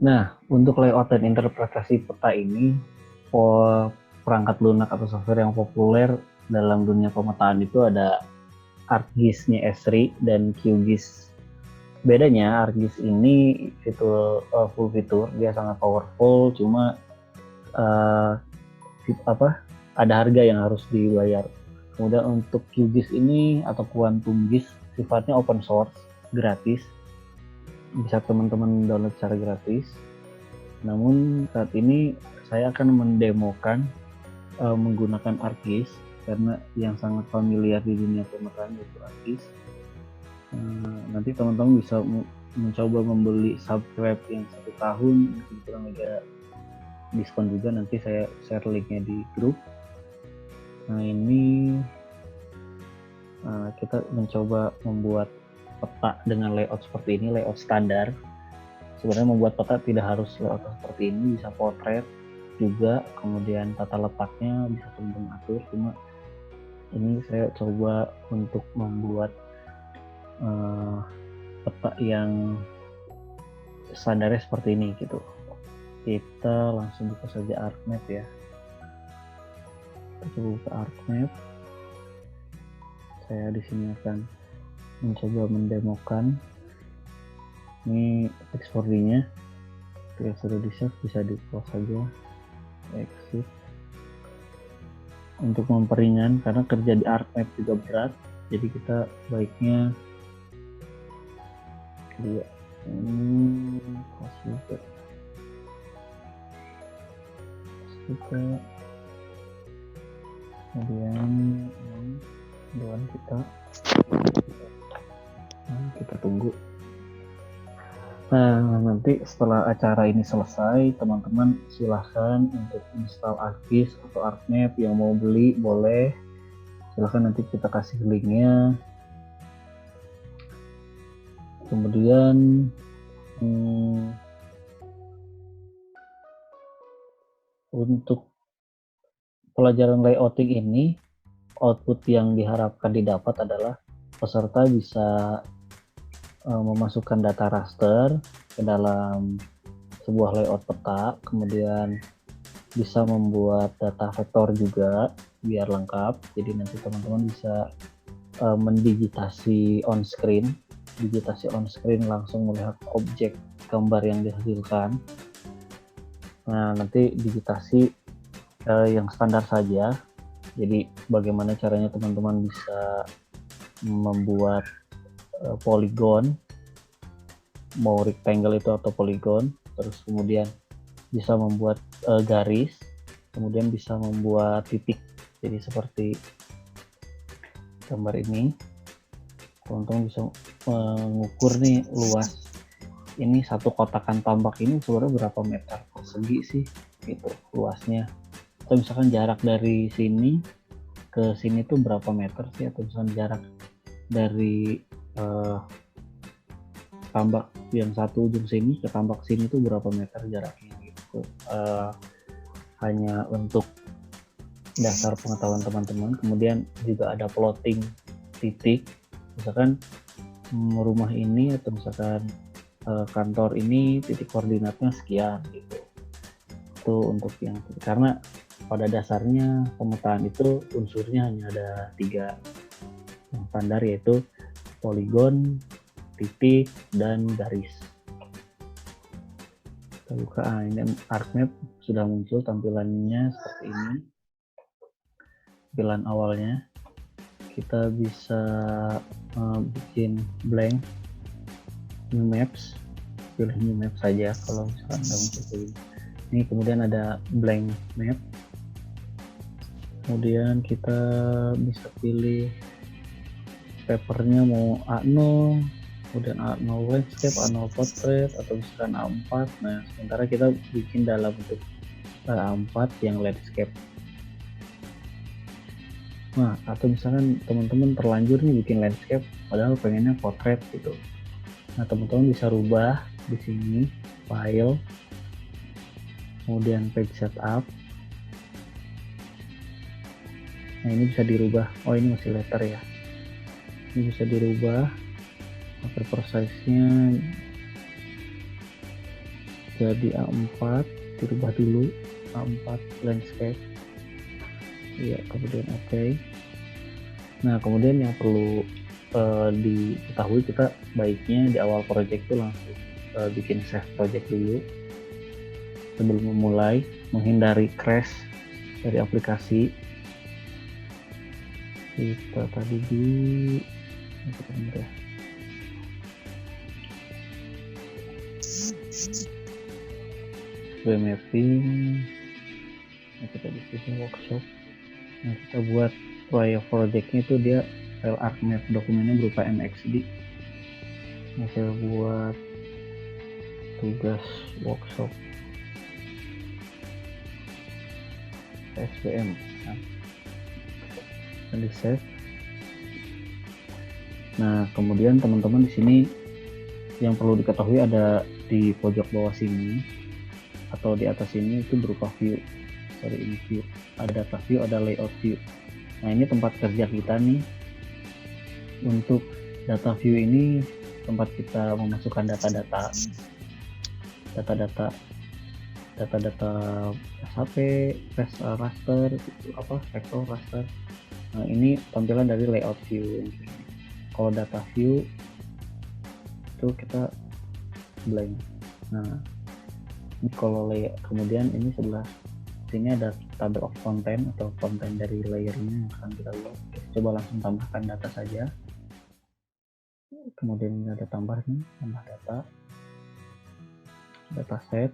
Nah, untuk layout dan interpretasi peta ini, perangkat lunak atau software yang populer dalam dunia pemetaan itu ada ArcGIS-nya Esri dan QGIS. Bedanya ArcGIS ini fitur full fitur, dia sangat powerful, cuma uh, ada harga yang harus dibayar. Kemudian untuk QGIS ini atau Quantum GIS sifatnya open source, gratis, bisa teman-teman download secara gratis. Namun saat ini saya akan mendemokan menggunakan ArcGIS karena yang sangat familiar di dunia pemetaan yaitu ArcGIS. Nanti teman-teman bisa mencoba membeli subscribe yang 1 tahun, kebetulan ada diskon juga, nanti saya share linknya di grup. Nah ini kita mencoba membuat peta dengan layout seperti ini, layout standar. Sebenarnya membuat peta tidak harus layout seperti ini, bisa potret juga, kemudian tata letaknya bisa teman-teman atur. Cuma ini saya coba untuk membuat peta yang standarnya seperti ini gitu. Kita langsung buka saja ArcMap ya. Kita coba buka ArcMap. Saya di sini akan mencoba mendemokan. Ini X4D-nya. Ketika sudah di-save bisa di-close saja. Exit. Untuk memperingan karena kerja di ArcMap juga berat, jadi kita baiknya dia juga kemudian doan kita tunggu. Nah, nanti setelah acara ini selesai, teman-teman silahkan untuk install ArcGIS atau ArcMap. Yang mau beli boleh, silahkan, nanti kita kasih linknya. Kemudian untuk pelajaran layouting ini, output yang diharapkan didapat adalah peserta bisa memasukkan data raster ke dalam sebuah layout peta, kemudian bisa membuat data vektor juga biar lengkap. Jadi nanti teman-teman bisa mendigitasi on screen, langsung melihat objek gambar yang dihasilkan. Nah, nanti digitasi yang standar saja. Jadi bagaimana caranya teman-teman bisa membuat poligon, mau rectangle itu atau poligon, terus kemudian bisa membuat garis, kemudian bisa membuat titik. Jadi seperti gambar ini, teman-teman bisa mengukur nih luas. Ini satu kotakan tambak ini sebenarnya berapa meter persegi sih, gitu luasnya. Atau misalkan jarak dari sini ke sini tuh berapa meter sih, atau misalkan jarak dari tambak yang satu ujung sini ke tambak sini tuh berapa meter jaraknya gitu. Hanya untuk dasar pengetahuan teman-teman. Kemudian juga ada plotting titik, misalkan rumah ini atau misalkan kantor ini titik koordinatnya sekian gitu. Itu untuk yang, karena pada dasarnya pemetaan itu unsurnya hanya ada 3 yang standar, yaitu poligon, titik, dan garis. Kita buka, ini ArcMap sudah muncul tampilannya seperti ini. Tampilan awalnya kita bisa bikin blank new maps, pilih new map saja kalau misalkan nggak muncul ini. Kemudian ada blank map, kemudian kita bisa pilih papernya mau A0, kemudian A0 landscape, A0 portrait, atau misalkan A4. Nah, sementara kita bikin dalam bentuk A4 yang landscape. Nah, atau misalkan teman-teman terlanjur nih bikin landscape padahal pengennya portrait gitu. Nah, teman-teman bisa rubah di sini file, kemudian page setup. Nah, ini bisa dirubah. Oh, ini masih letter ya. Ini bisa dirubah paper size-nya jadi A4, dirubah dulu A4 landscape ya, kemudian oke. Nah kemudian yang perlu diketahui, kita baiknya di awal project itu langsung bikin save project dulu sebelum memulai, menghindari crash dari aplikasi. Kita tadi di mapping, kita di sini workshop. Nah kita buat projectnya itu dia file arcmap, dokumennya berupa mxd. Nah saya buat tugas workshop SPM. Nah, di save. Nah kemudian teman-teman di sini yang perlu diketahui, ada di pojok bawah sini atau di atas ini itu berupa view. Ini view, ada data view, ada layout view. Nah ini tempat kerja kita nih. Untuk data view ini tempat kita memasukkan data-data SHP, raster, vektor raster. Nah ini tampilan dari layout view. Kalau data view itu kita blank. Nah ini kalau layer, kemudian ini sebelah sini ada table of content atau konten dari layernya yang akan kita lihat. Coba langsung tambahkan data saja. Kemudian ini ada tambah data set.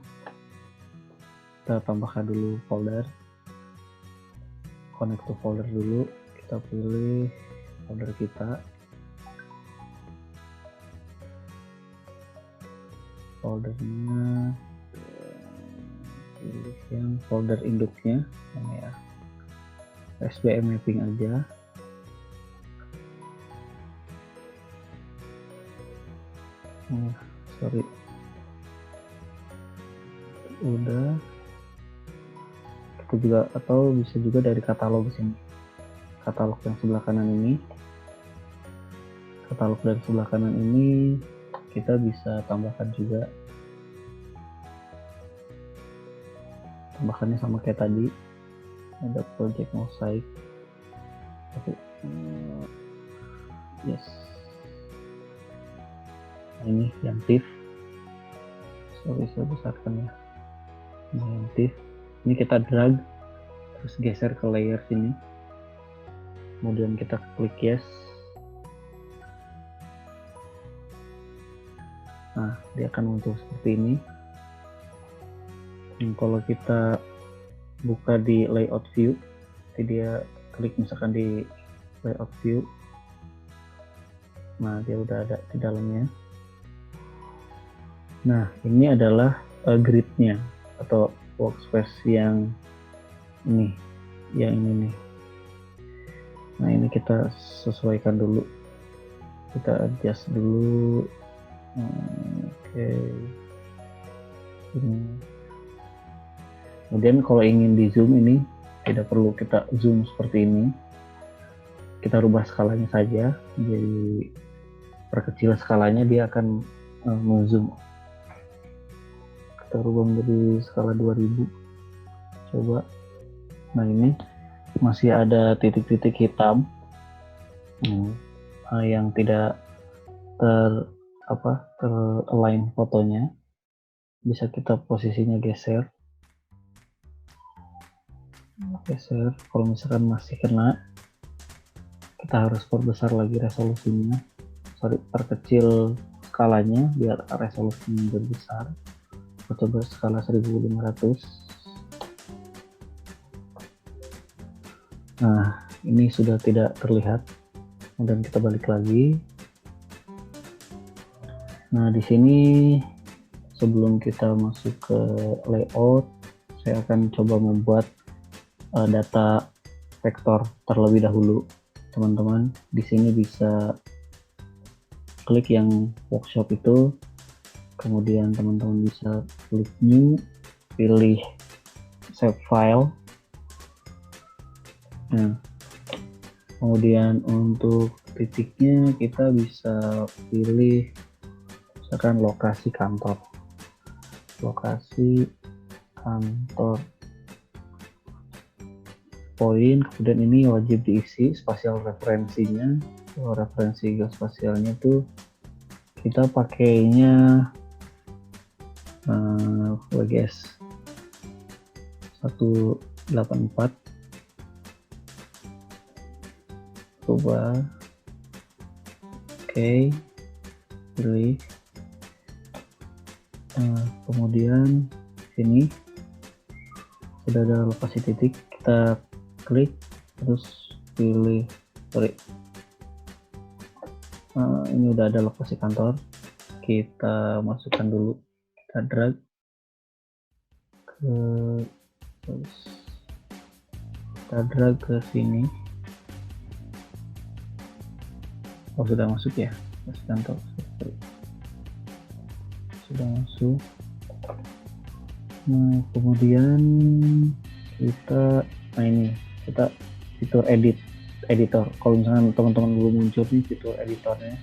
Kita tambahkan dulu folder, connect to folder dulu. Kita pilih folder kita, foldernya pilih yang folder induknya ya, SBM mapping aja. Udah. Kita juga, atau bisa juga dari katalog sini, katalog yang sebelah kanan ini, kita bisa tambahkan juga. Tambahkannya sama kayak tadi, ada project mosaic. Yes. Ini yang div. Saya besarkan ya. Ini div. Ini kita drag, terus geser ke layer sini. Kemudian kita klik yes. Nah, dia akan muncul seperti ini. Dan kalau kita buka di layout view, jadi dia klik misalkan di layout view, nah dia udah ada di dalamnya. Nah ini adalah gridnya atau workspace yang ini nih. Nah ini kita sesuaikan dulu, kita adjust dulu. Oke. Kemudian kalau ingin di zoom, ini tidak perlu kita zoom seperti ini, kita rubah skalanya saja, jadi perkecil skalanya, dia akan nge-zoom. Kita rubah menjadi skala 2000, coba. Nah ini masih ada titik-titik hitam yang tidak ter-align fotonya. Bisa kita posisinya geser. Kalau misalkan masih kena, kita harus perbesar lagi resolusinya, perkecil skalanya biar resolusinya lebih besar. Kita coba skala 1500. Nah ini sudah tidak terlihat. Kemudian kita balik lagi. Nah di sini sebelum kita masuk ke layout, saya akan coba membuat data vektor terlebih dahulu. Teman-teman di sini bisa klik yang workshop itu, kemudian teman-teman bisa klik new, pilih save file. Nah, kemudian untuk titiknya kita bisa pilih misalkan lokasi kantor. lokasi kantor poin, kemudian ini wajib diisi spasial referensinya. Referensi geospasialnya tuh kita pakainya WGS 184, coba oke, pilih. Kemudian sini sudah ada lokasi titik, kita klik terus pilih, ini udah ada lokasi kantor, kita masukkan dulu, kita drag ke sini. Oh, sudah masuk ya, kantor sudah masuk. Nah, kemudian kita fitur editor. Kalau misalnya teman-teman belum muncul nih fitur editornya,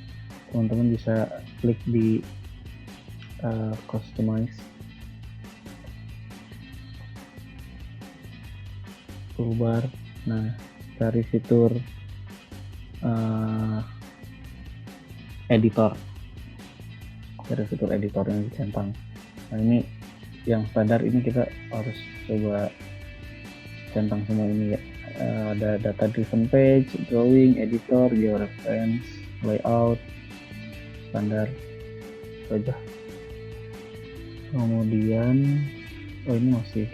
teman-teman bisa klik di customize toolbar. Nah, cari fitur editor, yang dicentang. Nah, ini yang standar, ini kita harus coba centang semua ini ya. Ada data driven page, drawing, editor, georeference, layout, standar saja. Kemudian ini masih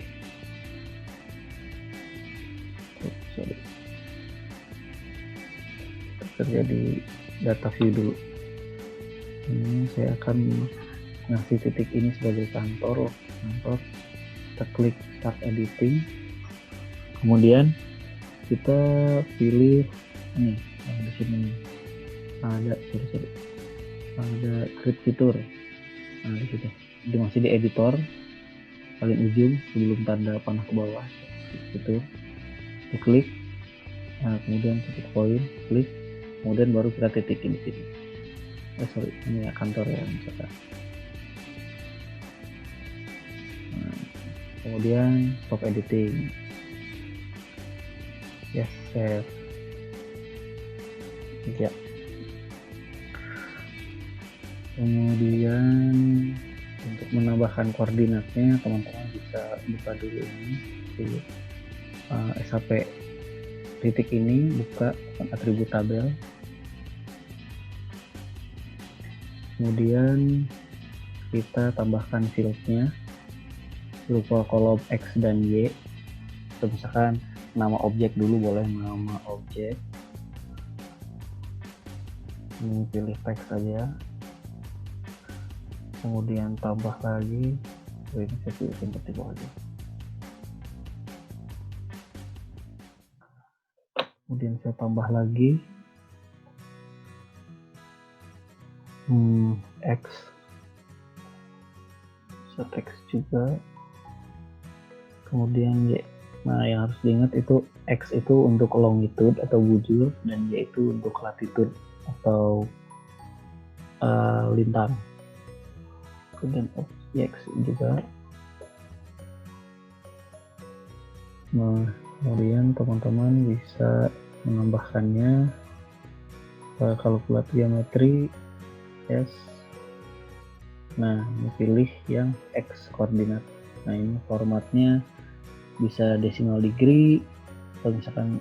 terjadi data view dulu. Ini saya akan ngasih titik ini sebagai kantor. Kita klik start editing, kemudian kita pilih ini yang di sini nih. Ada create fitur. Nah, di situ. Ini masih di editor paling ujung sebelum tanda panah ke bawah. Fitur. Diklik. Nah, kemudian titik poin, klik. Kemudian baru kita titikin di sini. Ini ya kantor ya misalkan. Nah, kemudian stop editing. Yes, save. Ya. Kemudian untuk menambahkan koordinatnya, teman-teman bisa buka dulu ini di SAP titik ini, buka atribut tabel. Kemudian kita tambahkan fieldnya berupa kolom X dan Y. Atau misalkan nama objek dulu boleh, nama objek. Ini pilih teks saja. Kemudian tambah lagi, ini saya pilih seperti itu aja. Kemudian saya tambah lagi X, bisa teks juga. Kemudian Y. Nah, yang harus diingat itu X itu untuk longitude atau bujur, dan Y itu untuk latitude atau lintang. Kemudian X juga. Nah, kemudian teman-teman bisa menambahkannya kalkulator geometri. Yes. Nah, ini pilih yang X koordinat. Nah, ini formatnya bisa decimal degree atau misalkan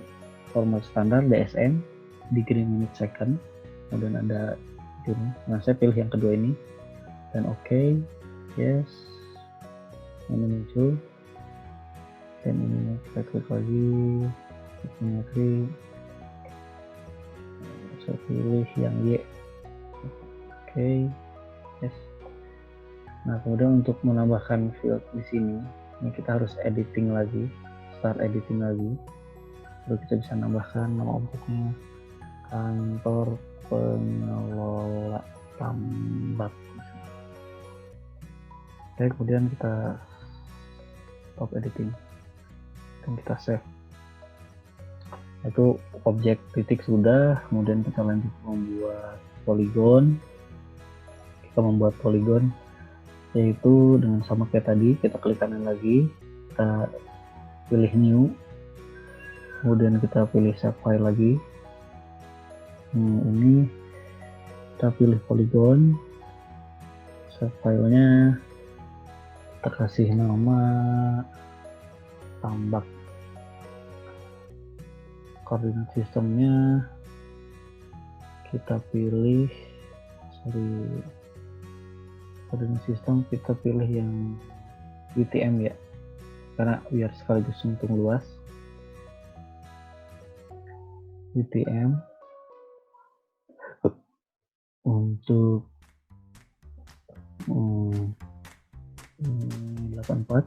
format standar DSM, degree minute second. Kemudian ada ini. Nah, saya pilih yang kedua ini dan oke. Yes. Ini muncul. Dan ini kita klik lagi geometri. Saya pilih yang Y. Oke. Yes. Nah, kemudian untuk menambahkan field di sini, ini kita harus editing lagi, start editing lagi. Lalu kita bisa nambahkan nama objeknya kantor pengelola tambak. Oke, kemudian kita stop editing dan kita save. Itu objek titik sudah. Kemudian kita lanjut membuat poligon. Kita membuat poligon. yaitu dengan sama kayak tadi, kita klik kanan lagi, kita pilih new, kemudian kita pilih save file lagi. Ini kita pilih polygon, save filenya, kita kasih nama tambak, koordinat sistemnya kita pilih, koordinat sistem kita pilih yang UTM ya, karena biar sekaligus untung luas. UTM untuk 84,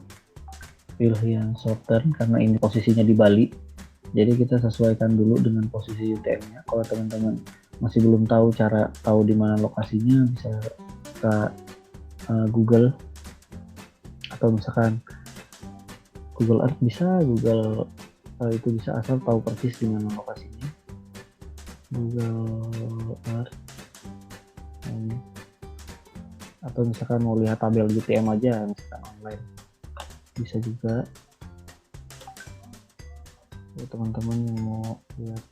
pilih yang short term karena ini posisinya di Bali, jadi kita sesuaikan dulu dengan posisi UTM-nya. Kalau teman-teman masih belum tahu di mana lokasinya, bisa ke Google, atau misalkan Google Earth bisa, Google itu bisa, asal tahu persis di mana lokasinya. Google Earth, atau misalkan mau lihat tabel UTM aja, misalkan online bisa juga. Teman-teman yang mau lihat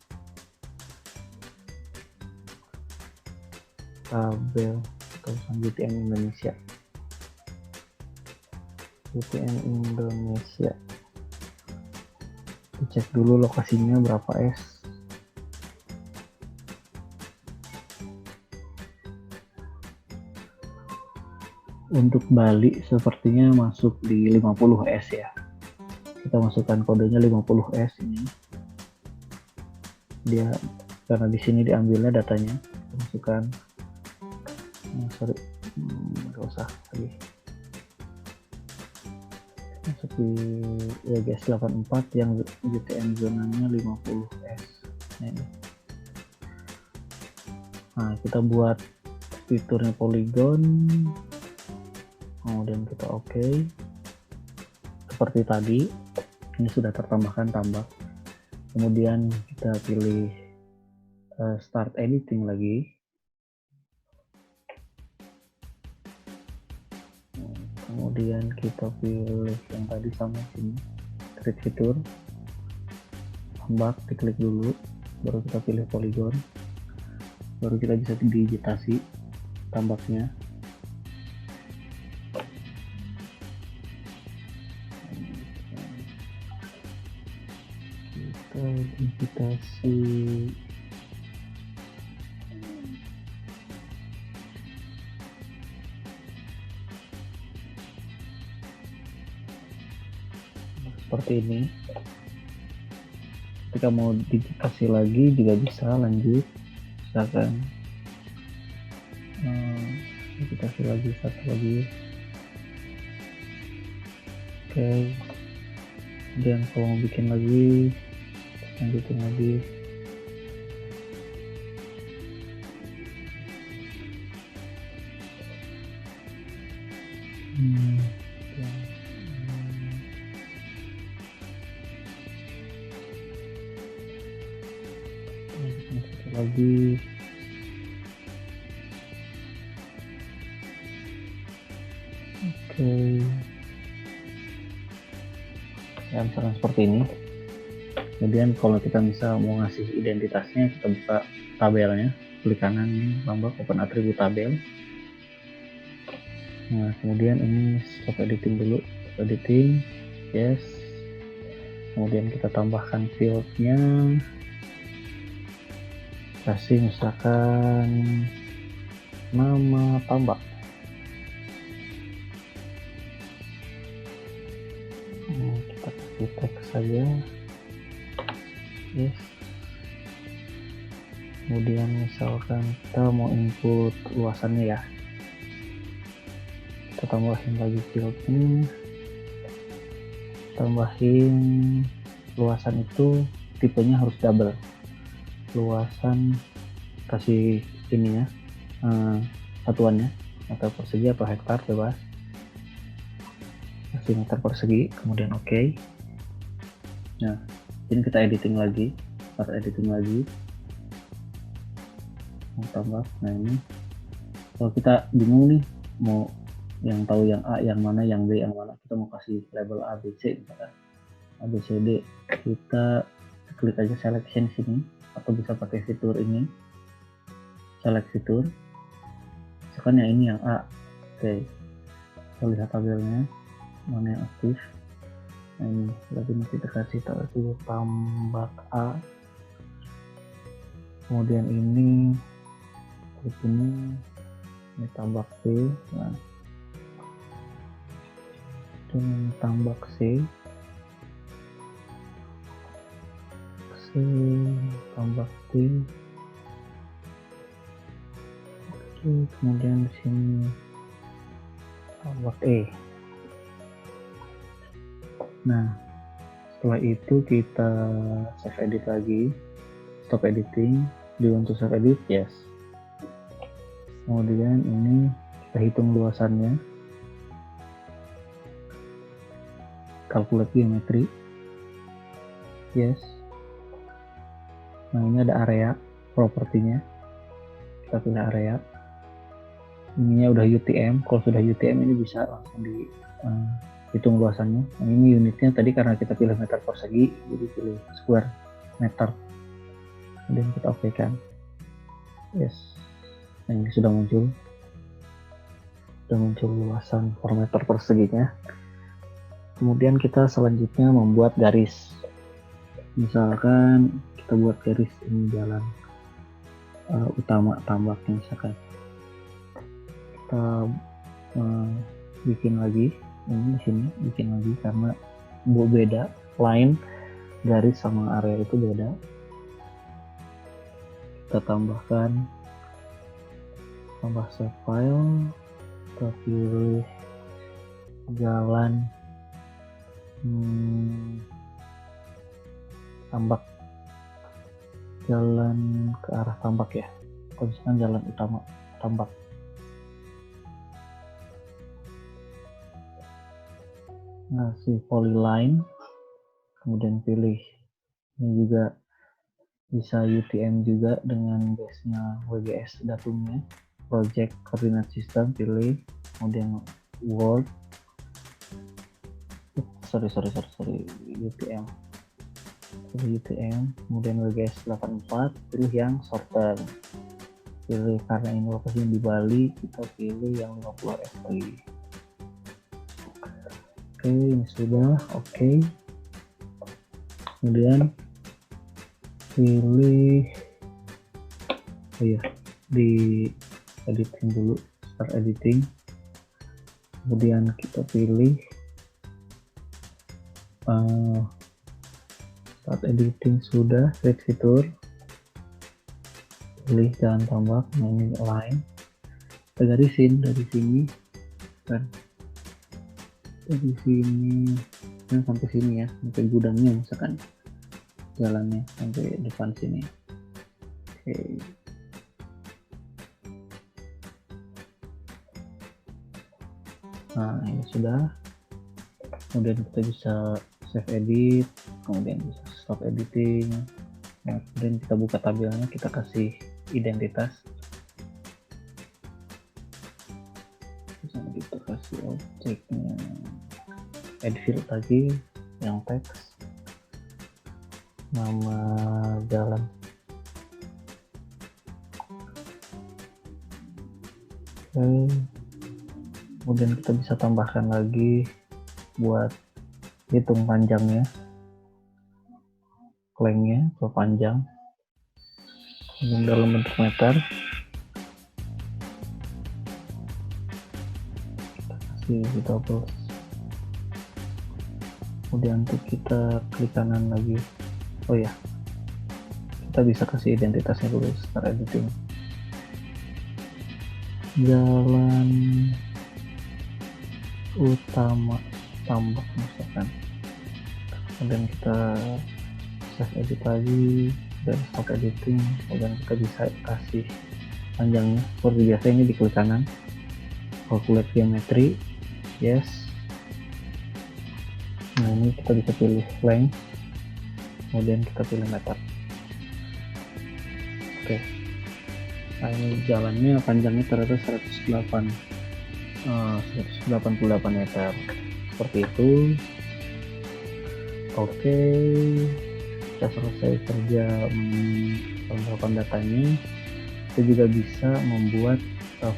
tabel atau UTM Indonesia, dicek dulu lokasinya berapa S. Untuk Bali sepertinya masuk di 50 S ya. Kita masukkan kodenya 50 S ini. Dia karena di sini diambilnya datanya, kita masukkan. Nggak usah lagi. Masuk di WGS 84 yang UTM zonanya 50 S. Nah, kita buat fiturnya polygon, kemudian kita oke. Seperti tadi, ini sudah tertambahkan tambak. Kemudian kita pilih start editing lagi. Kemudian kita pilih yang tadi sama sini, create fitur, tambak, diklik dulu, baru kita pilih polygon, baru kita bisa digitasi tambaknya. Kita digitasi seperti ini. Ketika mau digitasi lagi juga bisa, lanjut, misalkan digitasi lagi, satu lagi, oke. Dan kalau mau bikin lagi, lanjutin lagi. Lagi oke. Ya, misalkan seperti ini. Kemudian kalau kita mau ngasih identitasnya, kita buka tabelnya, klik kanan tambah open atribut tabel. Nah, kemudian ini stop editing dulu, stop editing, yes. Kemudian kita tambahkan fieldnya, kasih misalkan nama tambak. Kita kasih teks saja, yes. Kemudian misalkan kita mau input luasannya ya, kita tambahin lagi fieldnya, tambahin luasan itu tipenya harus double, luasan kasih ininya satuannya meter persegi atau hektar bebas, kasih meter persegi, kemudian oke. Nah, ini kita editing lagi, start editing lagi, mau tambah. Nah, ini kalau kita bingung nih mau yang tahu yang A yang mana, yang B yang mana. Kita mau kasih label A B C misalkan A B C D, kita klik aja selection sini, atau bisa pakai fitur ini, select fitur, misalkan yang ini yang A. Oke, kita lihat tabelnya mana yang aktif. Nah ini lagi kita kasih tahu tambah A, kemudian ini klik ini tambah B. Nah ini tambah C, tambah D. Oke, kemudian di sini tambah E. Nah setelah itu kita save edit lagi, stop editing. Do you want to save edit? Yes. Kemudian ini kita hitung luasannya, calculate geometry. Yes. Nah ini ada area propertinya, kita pilih area. Ininya udah UTM, kalau sudah UTM ini bisa langsung dihitung luasannya. Nah ini unitnya tadi karena kita pilih meter persegi, jadi pilih square meter, kemudian kita oke kan. Yes. Nah ini sudah muncul luasan per meter perseginya. Kemudian kita selanjutnya membuat garis. Misalkan kita buat garis ini jalan utama tambaknya, misalkan kita bikin lagi ini di sini, bikin lagi karena beda line garis sama area itu beda. Kita tambahkan, tambah save file, kita pilih jalan tambak, jalan ke arah tambak ya, misalkan jalan utama tambak. Ngasih polyline, kemudian pilih ini juga bisa UTM juga dengan base-nya WGS datumnya, project coordinate system, pilih, kemudian world, UTM, pilih UTM, kemudian WGS 84, pilih yang shorten, pilih karena ini lokasinya di Bali, kita pilih yang 50 Fpi. Oke, ini sudah oke. Kemudian pilih di editing dulu, start editing. Kemudian kita pilih start editing, sudah create fitur, pilih jalan tambak, ini line, kita garisin dari sini kan, dari sini dan sampai sini ya, sampai gudangnya misalkan, jalannya sampai depan sini. Oke. Nah ini sudah. Kemudian kita bisa save edit, kemudian bisa stop editing. Nah, kemudian kita buka tabelnya, kita kasih identitas, kita kasih objeknya add field lagi, yang teks, nama jalan. Oke. Kemudian kita bisa tambahkan lagi buat hitung panjangnya, lengthnya atau panjang dalam bentuk meter. Kita kasih double. Kemudian untuk kita klik kanan lagi. Oh ya, kita bisa kasih identitasnya dulu, start editing. Jalan utama tambak misalkan. Kemudian kita save edit lagi dan stop editing. Kemudian kita bisa kasih panjangnya. Seperti biasa ini di klik kanan, calculate geometry, yes. Nah ini kita bisa pilih length, kemudian kita pilih meter. Oke. Nah ini jalannya panjangnya ternyata 108 188 meter seperti itu. Oke, kita selesai kerja penerapan datanya. Kita juga bisa membuat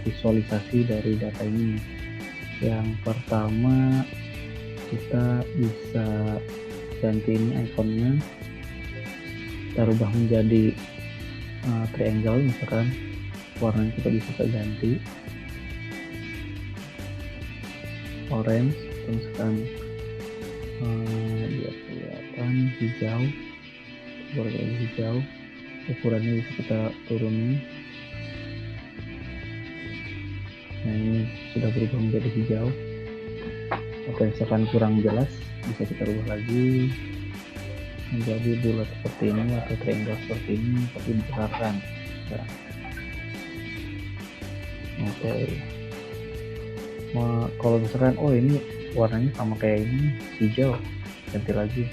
visualisasi dari data ini. Yang pertama, kita bisa ganti ini ikonnya, kita rubah menjadi triangle, misalkan warnanya kita bisa ganti orange, misalkan dia kelihatan hijau, warna hijau, ukurannya bisa kita turunin. Nah, ini sudah berubah menjadi hijau. Atau misalkan kurang jelas, bisa kita rubah lagi menjadi bulat seperti ini atau triangle seperti ini, tapi dibesarkan. Ya. Oke. Kalau misalkan ini warnanya sama kayak ini, hijau, ganti lagi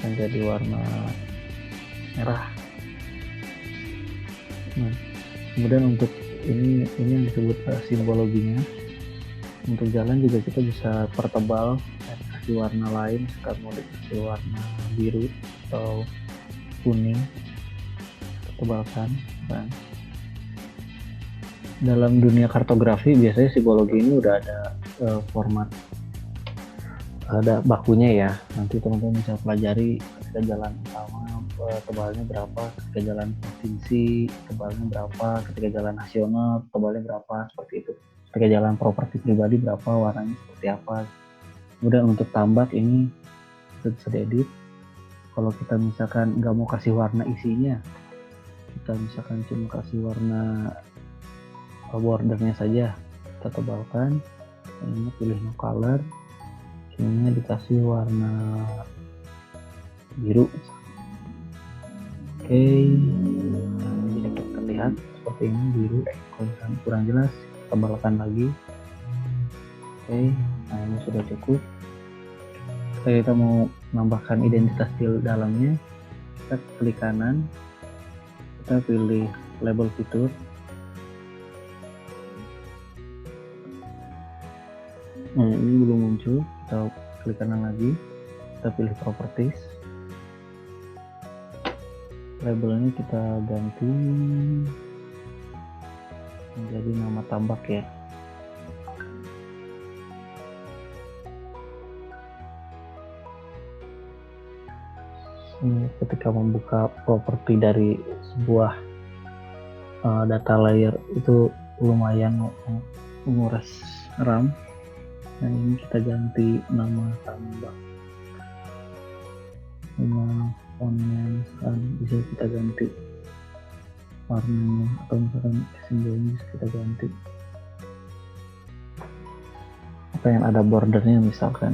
menjadi warna merah. Nah, kemudian untuk ini yang disebut simbologinya. Untuk jalan juga kita bisa pertebal dan kasih warna lain, sekarang mau dikasih warna biru atau kuning, tebalkan. Dan dalam dunia kartografi biasanya simbologi ini udah ada format, ada bakunya ya. Nanti teman-teman bisa pelajari ketika jalan utama tebalnya berapa, ketika jalan provinsi tebalnya berapa, ketika jalan nasional tebalnya berapa, seperti itu. Ketika jalan properti pribadi berapa, warnanya seperti apa. Kemudian untuk tambak ini bisa diedit. Kalau kita misalkan nggak mau kasih warna isinya, kita misalkan cuma kasih warna bordernya saja, kita tebalkan. Ini pilih no color, ini dikasih warna biru. Oke, nah, ini bisa kita lihat seperti ini biru. Kalau kurang jelas, tebalkan lagi. Oke, nah ini sudah cukup. Kita mau menambahkan identitas di dalamnya, kita klik kanan, kita pilih label fitur. Nah, ini belum muncul, kita klik kanan lagi, kita pilih properties, labelnya kita ganti menjadi nama tambak ya. Ini ketika membuka properti dari sebuah data layer itu lumayan menguras RAM. Nah, ini kita ganti nama tambak, nama fontnya misalkan bisa kita ganti warnanya, atau misalkan simbolnya bisa kita ganti apa yang ada bordernya misalkan.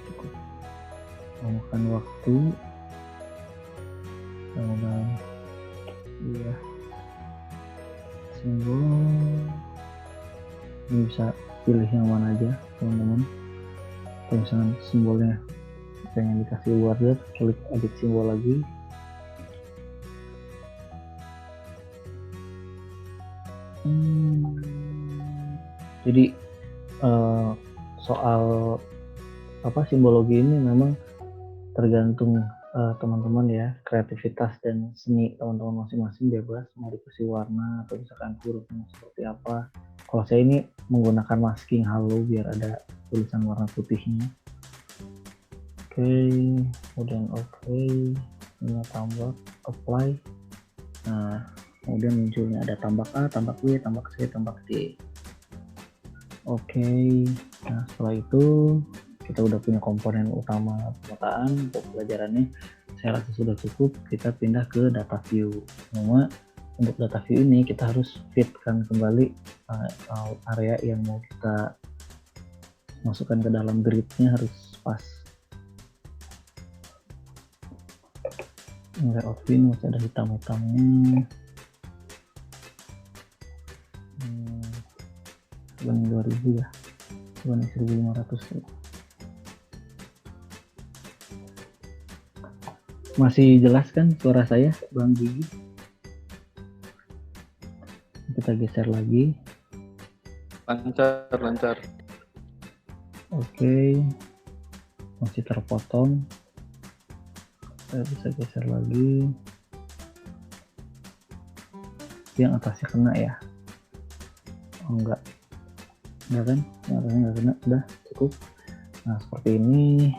Cukup memakan waktu. Kemudian iya, simbol ini bisa pilih yang mana aja teman-teman. Kalau misalnya simbolnya pengen dikasih border, klik edit simbol lagi. Jadi soal simbologi ini memang tergantung teman-teman ya, kreativitas dan seni teman-teman masing-masing, bebas mau dikasih warna atau misalkan hurufnya seperti apa. Kalau saya ini menggunakan masking halo biar ada tulisan warna putihnya. Oke, kemudian ini tambah apply. Nah, kemudian munculnya ada tambak A, tambak B, tambak C, tambak D. Oke, nah setelah itu kita udah punya komponen utama pemetaan untuk pelajarannya. Saya rasa sudah cukup. Kita pindah ke data view. Cuma untuk data view ini kita harus fitkan kembali area yang mau kita masukkan ke dalam gridnya, harus pas. Layout view masih ada hitam-hitamnya. 2000 ya, 1500 ya. Masih jelas kan suara saya, Bang Gigi? Kita geser lagi. Lancar. Oke, masih terpotong. Saya bisa geser lagi. Yang atasnya kena ya? Oh enggak kan? Yang atasnya enggak kena, udah cukup. Nah seperti ini.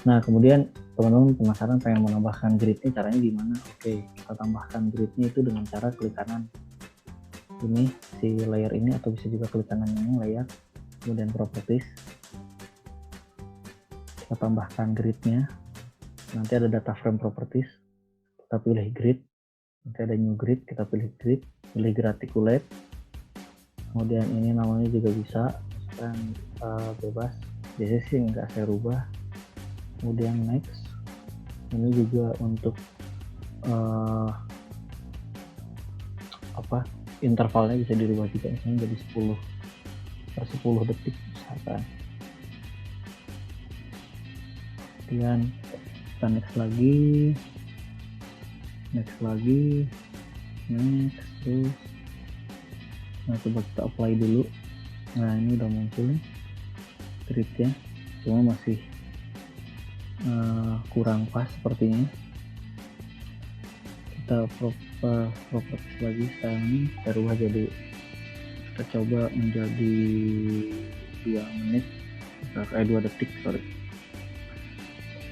Nah kemudian teman-teman penasaran pengen menambahkan gridnya, caranya gimana? Oke, kita tambahkan gridnya itu dengan cara klik kanan ini si layer ini, atau bisa juga klik kanan ini layer, kemudian properties, kita tambahkan gridnya. Nanti ada data frame properties, kita pilih grid, nanti ada new grid, kita pilih grid, pilih graticulate, kemudian ini namanya juga bisa misalkan bebas, biasanya sih nggak saya rubah. Kemudian next, ini juga untuk intervalnya bisa dirubah juga, misalnya jadi 10/10 detik misalkan. Kemudian kita next lagi, next, terus nah coba kita apply dulu. Nah ini udah muncul gridnya, cuma masih kurang pas sepertinya. Kita properties lagi, sekarang ini kita rubah jadi, kita coba menjadi 2 menit, 2 detik, sorry.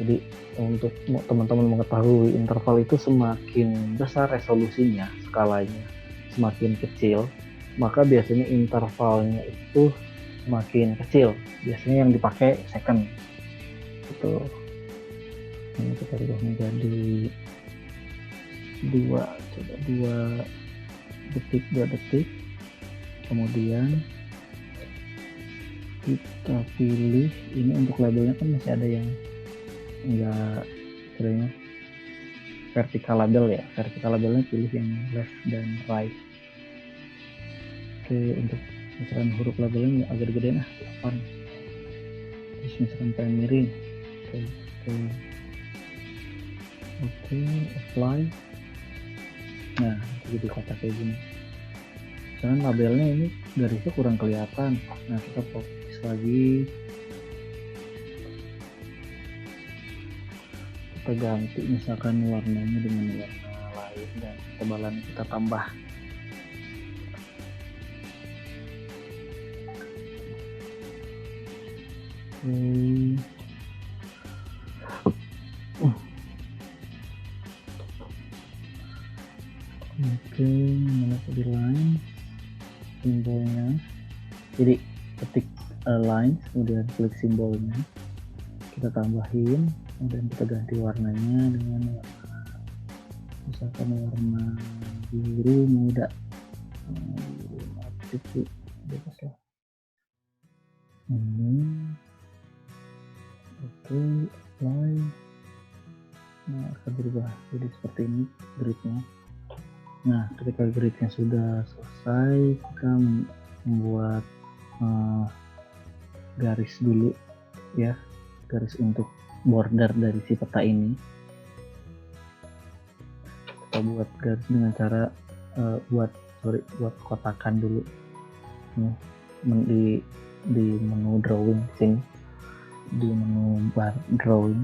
Jadi untuk teman-teman mengetahui interval itu semakin besar resolusinya, skalanya semakin kecil, maka biasanya intervalnya itu semakin kecil. Biasanya yang dipakai second. Gitu. Ini kita rubah menjadi 2 detik. Kemudian kita pilih ini untuk labelnya, kan masih ada yang enggak istilahnya vertical label ya. Vertical labelnya pilih yang left dan right. Oke, untuk misalkan huruf labelnya agak gedean 8. Terus misalkan pengen miring. Oke, apply. Nah, jadi kotak kayak gini. Misalkan labelnya ini garisnya kurang kelihatan. Nah, kita fokus lagi. Kita ganti misalkan warnanya dengan warna lain dan ketebalan kita tambah. Oke, mana tadi line simbolnya. Jadi ketik line, kemudian klik simbolnya, kita tambahin, kemudian kita ganti warnanya dengan warna, misalkan warna biru muda, itu bebas lah. Oke, apply. Nah, akan berubah jadi seperti ini gridnya. Nah, ketika gridnya sudah selesai, kita membuat garis dulu ya, garis untuk border dari si peta ini. Kita buat garis dengan cara buat kotakan dulu di menu drawing sini, di menu bar drawing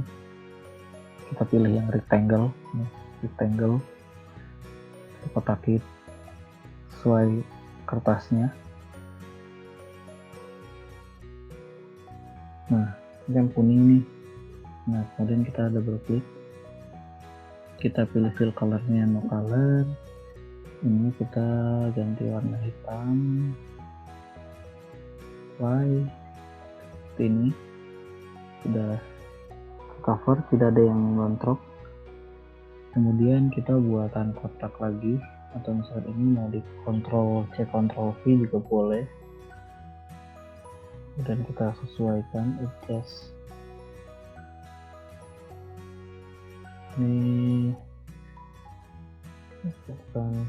kita pilih yang rectangle, kita kotakin sesuai kertasnya. Nah, ini yang kuning nih. Nah, kemudian kita double klik, kita pilih fill colornya no color, ini kita ganti warna hitam, apply. Ini sudah cover, tidak ada yang ngontrok. Kemudian kita buatan kotak lagi, atau misalnya ini mau di Ctrl C Ctrl V juga boleh, dan kita sesuaikan adjust. Ini misalkan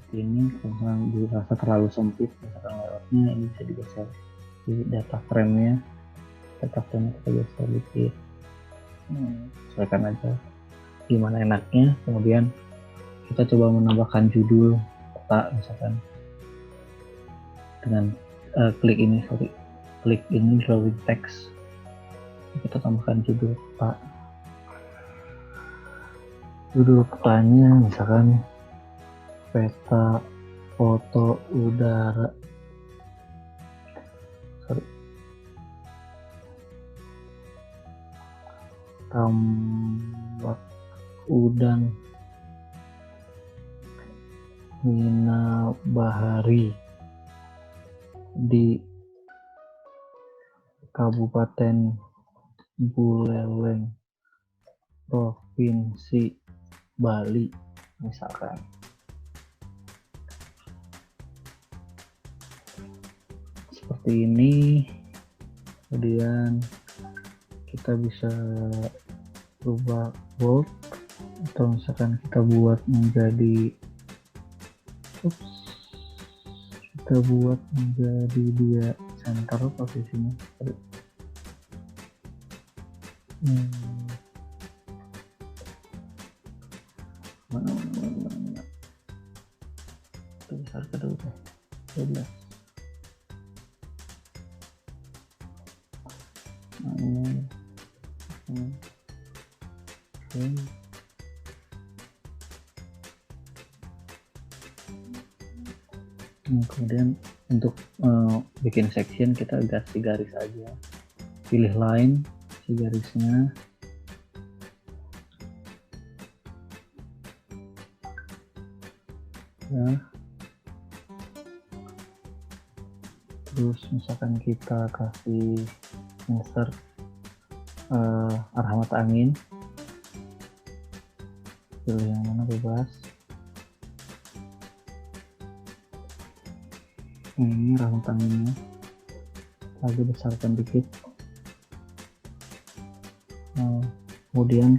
ini kalau dirasa terlalu sempit, misalkan layoutnya ini bisa digeser di data frame-nya kita geser dikit. sesuaikan aja gimana enaknya. Kemudian kita coba menambahkan judul peta misalkan dengan klik ini drawing text, kita tambahkan judul peta. Judul petanya misalkan peta foto udara, tambak udang Mina Bahari di Kabupaten Buleleng, Provinsi Bali misalkan. Seperti ini. Kemudian kita bisa rubah bold atau misalkan kita buat menjadi dia center posisinya. Mana itu besar kedua 12. Kemudian untuk bikin section kita ganti garis aja, pilih line si garisnya, ya. Terus misalkan kita kasih insert arah mata angin, pilih yang mana bebas. Ini arah mata anginnya lagi besarkan dikit. Kemudian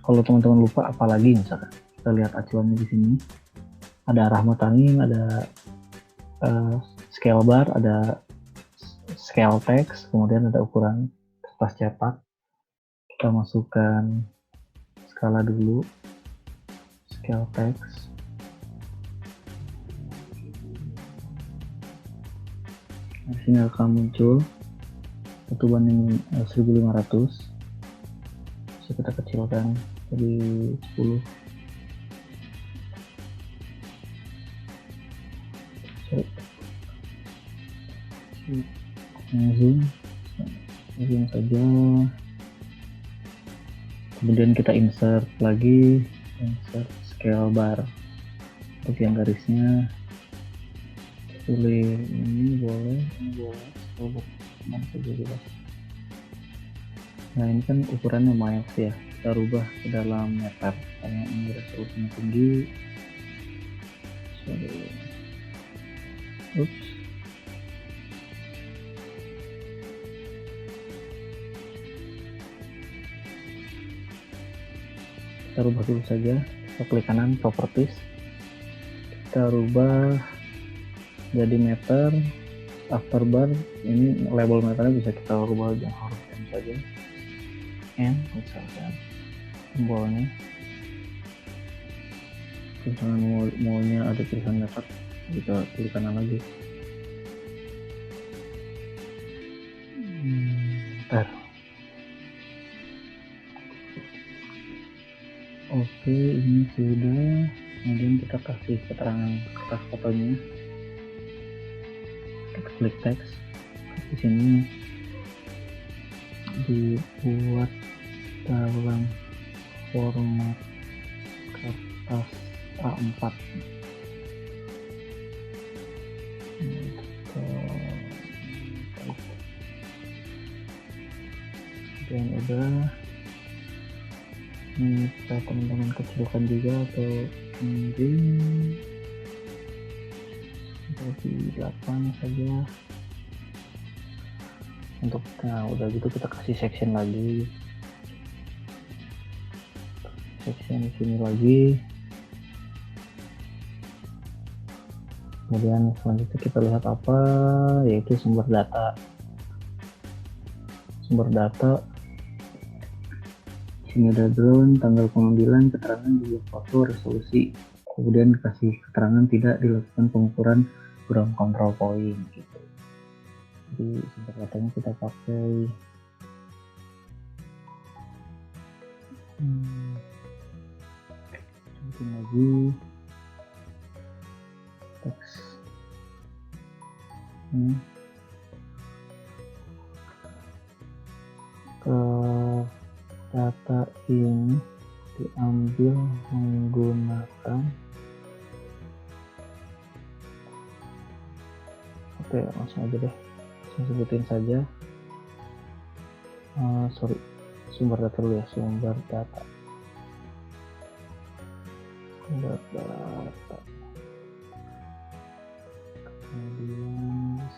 kalau teman-teman lupa apalagi, misalkan kita lihat acuannya di sini ada arah mata angin, ada scale bar, ada scale text, kemudian ada ukuran kertas cetak. Kita masukkan skala dulu, scale text, di sini akan muncul satu banding 1500. Bisa kita kecilkan jadi 10. Zoom saja. Kemudian kita insert lagi, insert scale bar untuk yang garisnya. Pilih ini boleh, mana saja bebas. Nah ini kan ukurannya miles ya, kita rubah ke dalam meter karena ini resolusinya tinggi. Kita rubah dulu saja, kita klik kanan properties, kita rubah jadi meter. After bar ini label meternya bisa kita rubah yang huruf M saja, M misalkan simbolnya. Misalnya maunya ada tulisan meter, kita klik kanan lagi. Oke, ini sudah. Kemudian kita kasih keterangan kertas fotonya. Kita klik teks di sini, dibuat dalam format kertas A4. Dan udah. Ini bisa teman-teman kecilkan juga atau mungkin jadi 8 saja. Untuk udah gitu kita kasih section lagi, section di sini lagi. Kemudian selanjutnya kita lihat apa, yaitu sumber data. Sini ada drone, tanggal pengambilan, keterangan juga foto, resolusi. Kemudian dikasih keterangan tidak dilakukan pengukuran ground control point gitu. Jadi singkat katanya kita pakai lagi teks ke data ini diambil menggunakan langsung aja deh, langsung sebutin saja sumber data dulu ya, sumber data kemudian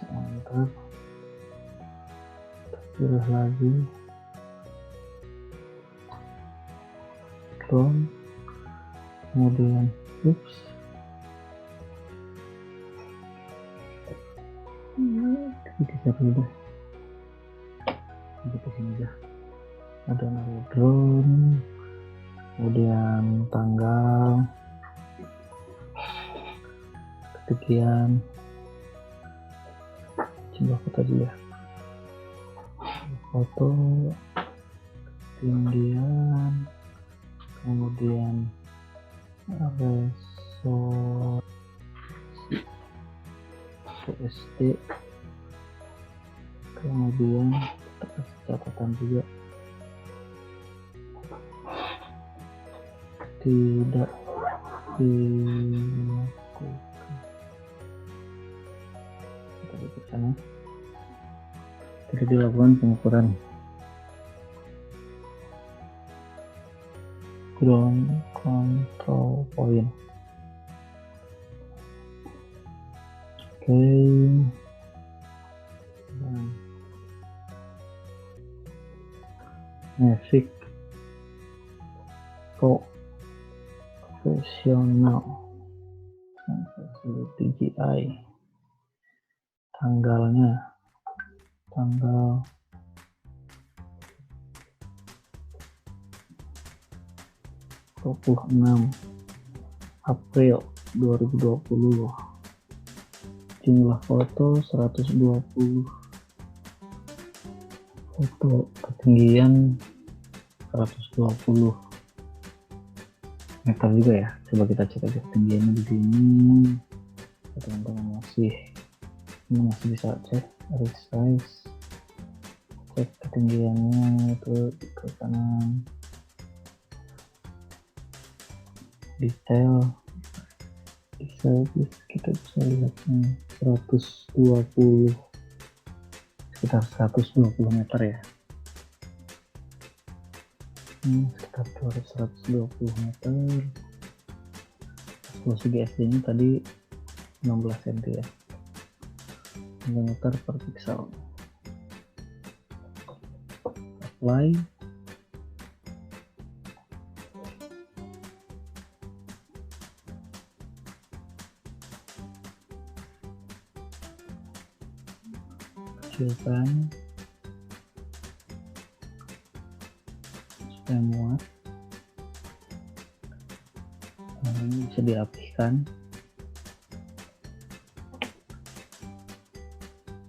enter, pilih lagi drone, kemudian kita dulu di sini aja, ada drone, kemudian tanggal, ketinggian, coba foto dulu ya, foto ketinggian, kemudian resolusi PSD, kemudian kita kasih catatan juga tidak dilakukan, kita di sana tidak dilakukan pengukuran ground control point. Oke. Mavic Pro Professional DJI, tanggalnya tanggal 26 April 2020, jumlah foto 120 foto, ketinggian 120 meter juga ya. Coba kita cek aja ketinggiannya di sini, teman-teman masih bisa cek resize, cek ketinggiannya itu ke kanan, detail kita bisa lihat 120, sekitar 120 meter ya, sekitar 120 meter. Resolusi GSD nya tadi 16 cm ya, meter per pixel. Apply, kecilkan supaya muat. Nah, ini bisa dirapihkan,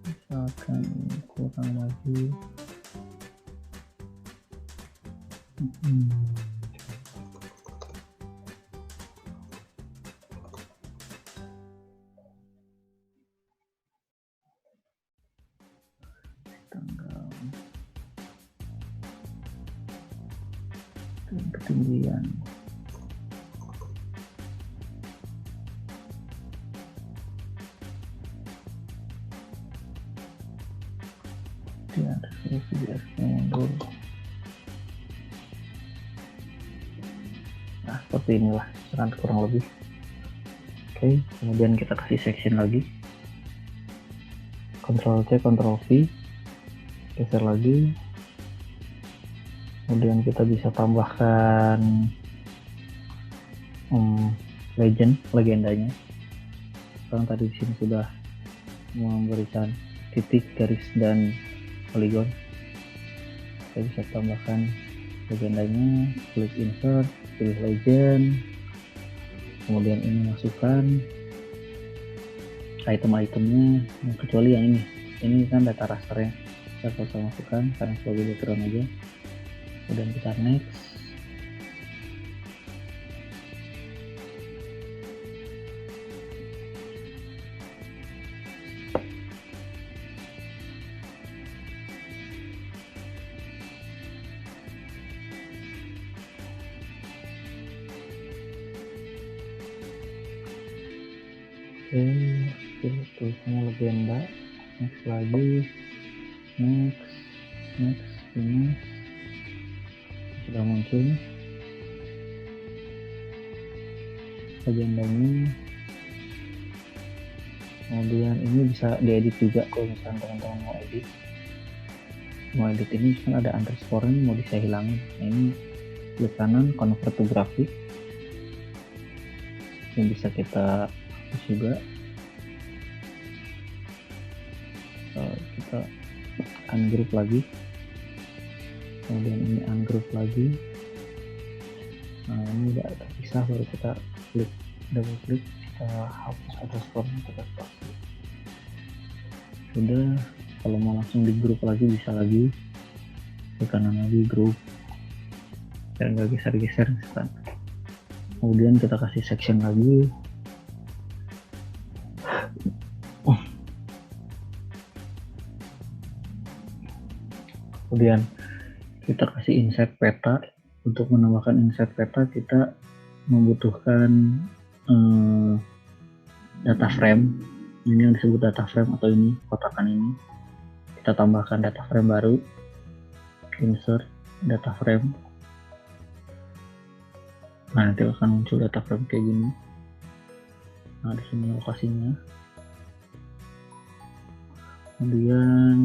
misalkan kurang lagi tanggal dan ketinggian. Dan resolusi mundur. Nah, seperti inilah kurang lebih. Oke, kemudian kita kasih section lagi, Ctrl C, Ctrl V, geser lagi. Kemudian kita bisa tambahkan legendanya. Sekarang tadi di sini sudah memberikan titik, garis, dan poligon. Saya bisa tambahkan legendanya, klik insert, pilih legend, kemudian ini masukkan item-itemnya, kecuali yang ini kan data rasternya, kita bisa masukkan karena sebagai background aja, kemudian kita next. Oke, tulisannya legenda, next lagi, next, ini sudah muncul legendanya. Kemudian ini bisa diedit juga kalau misalnya teman-teman mau edit ini kan ada underscore ini mau bisa hilangin. Nah, ini klik kanan convert to graphic, ini bisa kita hapus juga. Kita ungroup lagi, kemudian ini ungroup lagi. Nah, ini udah terpisah, baru kita klik, double klik, kita hapus underscore, kita spasi. Sudah, kalau mau langsung di grup lagi bisa lagi, ke kanan lagi grup, dan nggak geser-geser misalkan. Kemudian kita kasih section lagi. Kemudian kita kasih insert peta. Untuk menambahkan insert peta kita membutuhkan data frame. Ini yang disebut data frame, atau ini kotakan ini. Kita tambahkan data frame baru, insert data frame. Nah, nanti akan muncul data frame kayak gini. Nah, di sini lokasinya. Kemudian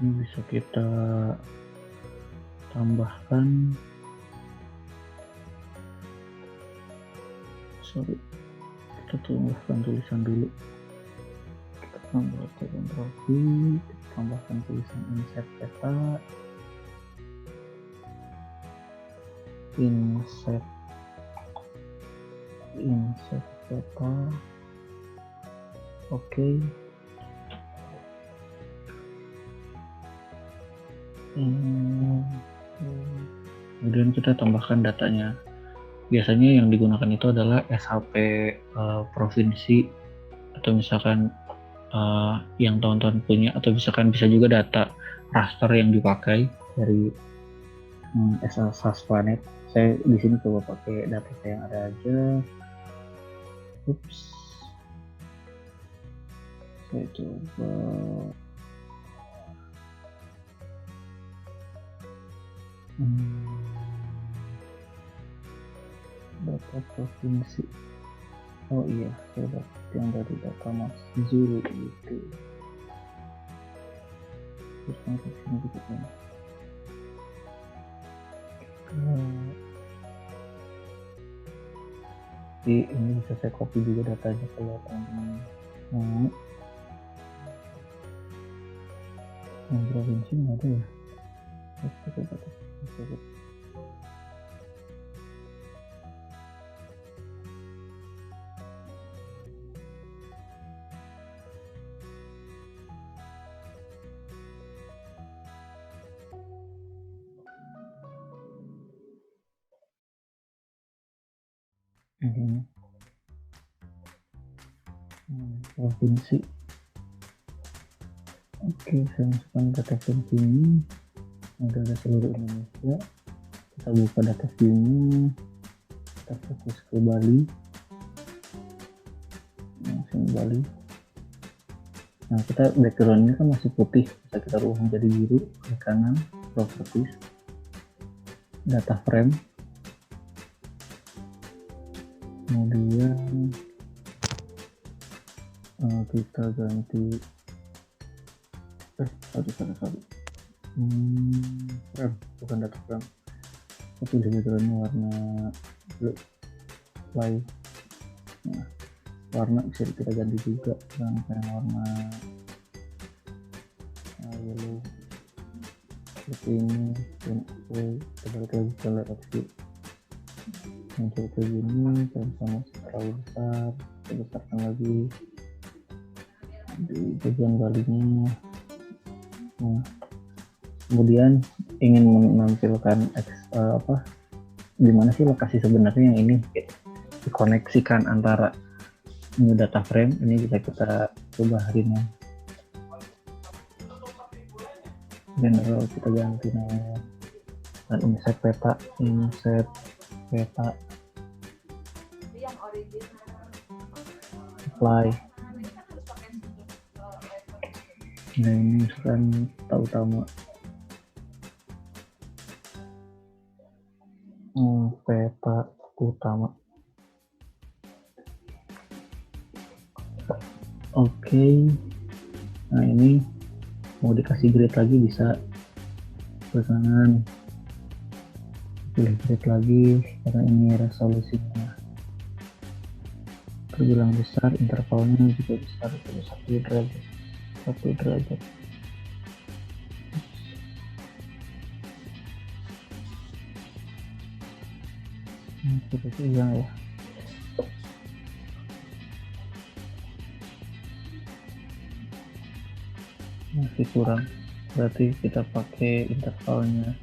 ini bisa kita tambahkan, kita tambahkan tulisan dulu. Kita tambah Ctrl V, kita tambahkan tulisan insert peta, insert peta. Oke. Kemudian kita tambahkan datanya. Biasanya yang digunakan itu adalah SHP provinsi, atau misalkan yang teman-teman punya, atau misalkan bisa juga data raster yang dipakai dari SAS Planet. Saya di sini coba pakai data saya yang ada aja. Saya coba data provinsi. Oh iya, saya dapat yang dari data Mas Zulu itu. Terus ke sini gitu kan. Jadi ini bisa saya copy juga datanya kalau teman-teman mau. Yang provinsi nggak ada ya? Provinsi. Oke, saya masukkan data provinsi ini. Ada seluruh Indonesia. Kita buka data view-nya. Kita fokus ke Bali. Langsung Bali. Nah, kita background-nya kan masih putih, bisa kita rubah menjadi biru. Ke kanan, properties, data frame. Kemudian kita ganti sorry. Frame, bukan data frame. Itu di background-nya warna blue, white. Nah, warna bisa kita ganti juga dengan warna yellow. seperti ini. Dan oke, kita balik lagi ke layout view. Muncul kayak gini, sama terlalu besar, kita besarkan lagi di bagian balinya. Nah, kemudian ingin menampilkan di mana sih lokasi sebenarnya yang ini dikoneksikan antara new data frame. Ini bisa kita coba hari ini. General kita ganti namanya, dan insert peta. Apply. Nah, ini misalkan utama peta utama. Oke. Nah, ini mau dikasih grid lagi bisa ke kanan, pilih grid lagi karena ini resolusinya terbilang besar, intervalnya juga besar, itu 1 derajat. Seperti itu ya. Masih kurang, berarti kita pakai intervalnya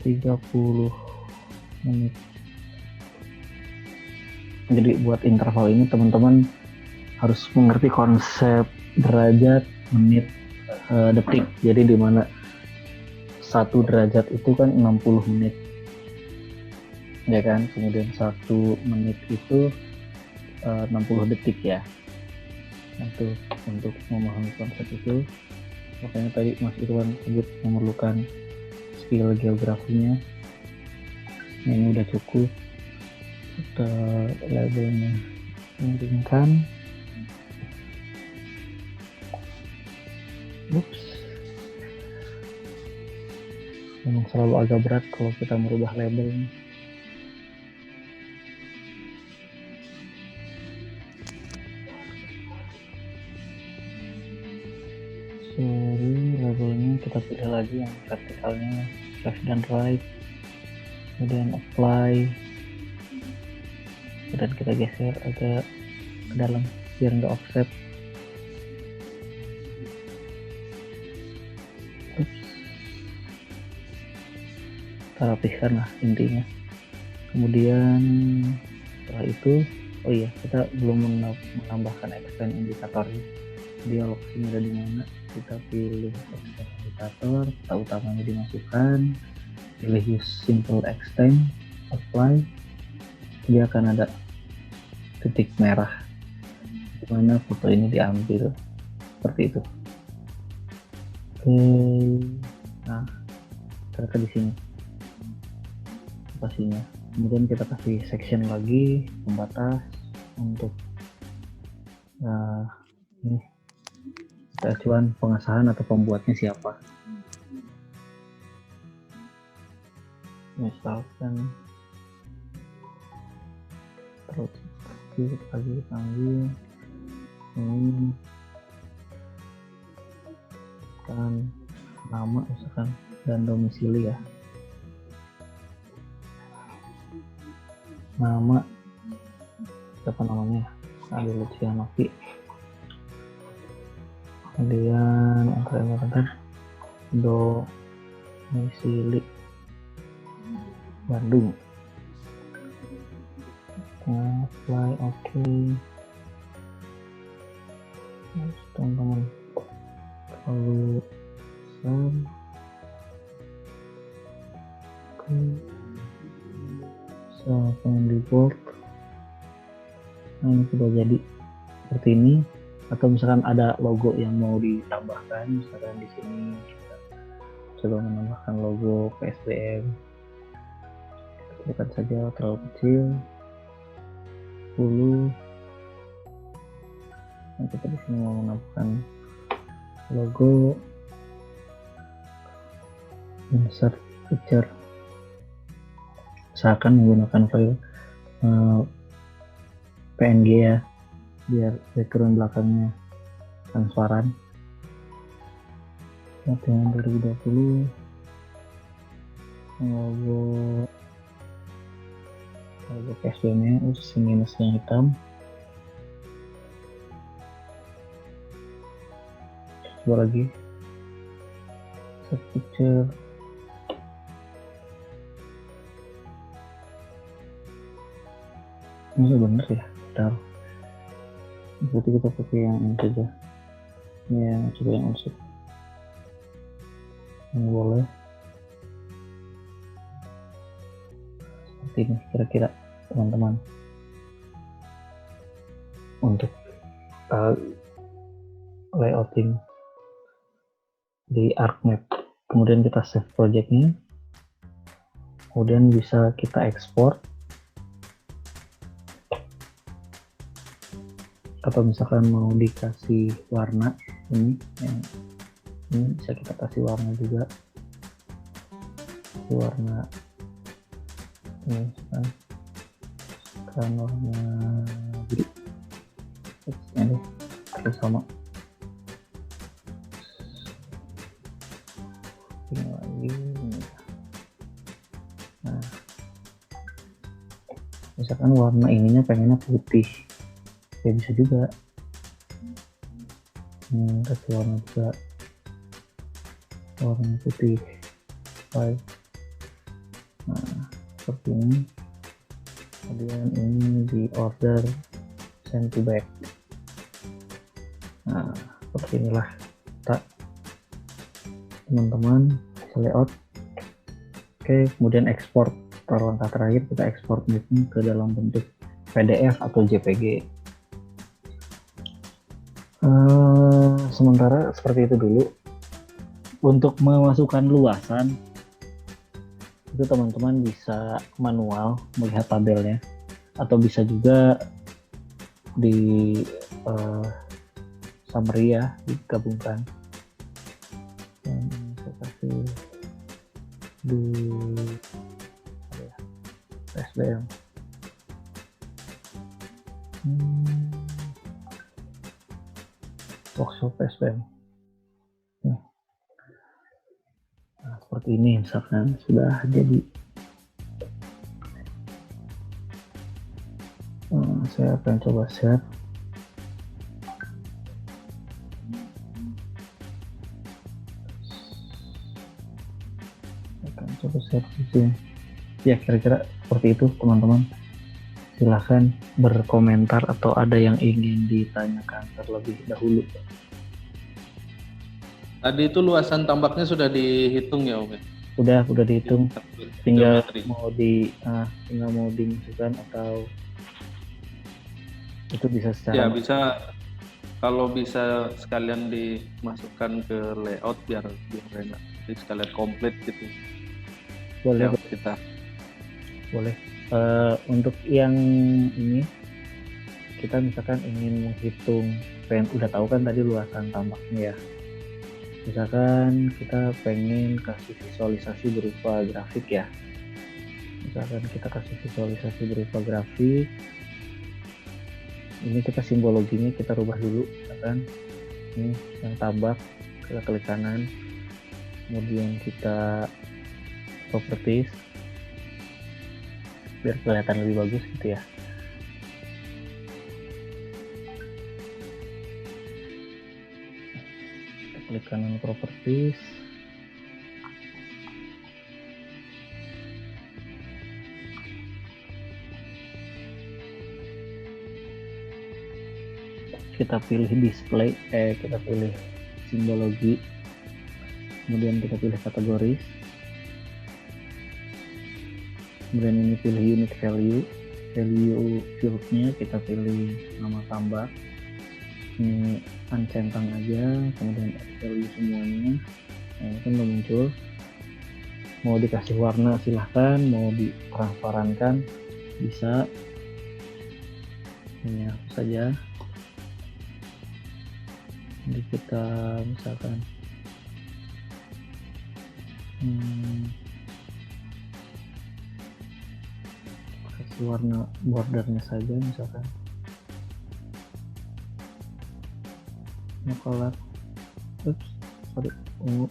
30 menit. Jadi buat interval ini teman-teman harus mengerti konsep derajat, menit, detik. Jadi di mana 1 derajat itu kan 60 menit, ya kan? Kemudian 1 menit itu 60 detik ya. Nah, itu untuk memahami konsep itu, makanya tadi Mas Irwan sebut memerlukan skill geografinya. Nah, ini udah cukup. Kita labelnya miringkan. Memang selalu agak berat kalau kita merubah labelnya. Labelnya kita pilih lagi yang vertikalnya left dan right, kemudian apply, dan kita geser agak ke dalam biar nggak offset. Kita rapihkan lah intinya. Kemudian setelah itu, oh iya, kita belum menambahkan extend indikatornya. Dia lokasinya ada di mana, kita pilih extend indikator, peta utamanya dimasukkan, pilih use simple extend, apply. Dia akan ada titik merah di mana foto ini diambil, seperti itu. Oke, nah ternyata di sini lokasinya. Kemudian kita kasih section lagi, pembatas untuk ini kita acuan pengesahan atau pembuatnya siapa. Misalkan terus lagi panggil ini kan nama misalkan dan domisili ya. Nama siapa namanya? Ada Lucianovi. Kemudian antar domisili Bandung. Apply, oke. Teman-teman, kalau pengen di bold. Nah, ini sudah jadi seperti ini. Atau misalkan ada logo yang mau ditambahkan, misalkan di sini kita coba menambahkan logo PSBM. Tekan saja terlalu kecil 10. Nah, kita di sini mau menambahkan logo, insert picture, usahakan menggunakan file PNG ya, biar background belakangnya transparan. Latihan 2020 logo PSBM-nya minus yang hitam. Coba lagi set picture. Ini bener ya, bentar. Berarti kita pakai yang ini saja. Ini yang coba yang unsur. Ini boleh. Seperti ini kira-kira teman-teman. Untuk layouting di ArcMap. Kemudian kita save projectnya. Kemudian bisa kita ekspor. Atau misalkan mau dikasih warna ini bisa kita kasih warna juga, warna ini kan warna biru ini terus sama ini lagi. Nah, misalkan warna ininya pengennya putih, ya bisa juga. Kasih warna juga warna putih. Baik. Nah, seperti ini. Kemudian ini di order send to back. Nah, seperti inilah kita teman-teman bisa layout. Oke, kemudian ekspor. Langkah terakhir kita ekspor ini ke dalam bentuk PDF atau JPG. Sementara seperti itu dulu. Untuk memasukkan luasan itu teman-teman bisa manual melihat tabelnya, atau bisa juga di summary ya, digabungkan. Seperti di PSBM. Workshop PSBM. Nah, seperti ini misalkan sudah jadi. Saya akan coba share. Ya, kira-kira seperti itu teman-teman. Silahkan berkomentar atau ada yang ingin ditanyakan terlebih dahulu. Tadi itu luasan tambaknya sudah dihitung ya, Om? Udah dihitung. Tinggal mau dimasukkan atau itu bisa secara. Ya bisa, kalau bisa sekalian dimasukkan ke layout biar enak. Jadi sekalian komplit gitu. Boleh kita. Boleh. Untuk yang ini kita misalkan ingin menghitung, udah tahu kan tadi luasan tambaknya ya. Misalkan kita pengen kasih visualisasi berupa grafik ya. Misalkan kita kasih visualisasi berupa grafik. Ini kita simbologinya kita rubah dulu, misalkan ini yang tambak, kita klik kanan. Kemudian kita properties biar kelihatan lebih bagus gitu ya. Kita klik kanan properties. Kita pilih display, kita pilih simbologi. Kemudian kita pilih kategoris. Kemudian ini pilih unit value fieldnya kita pilih nama tambak, ini uncentang aja, kemudian value semuanya. Nah, ini kan udah muncul. Mau dikasih warna silahkan, mau ditransparankan bisa, ini apa saja. Jadi kita misalkan kasih warna bordernya saja, misalkan color Tunggu.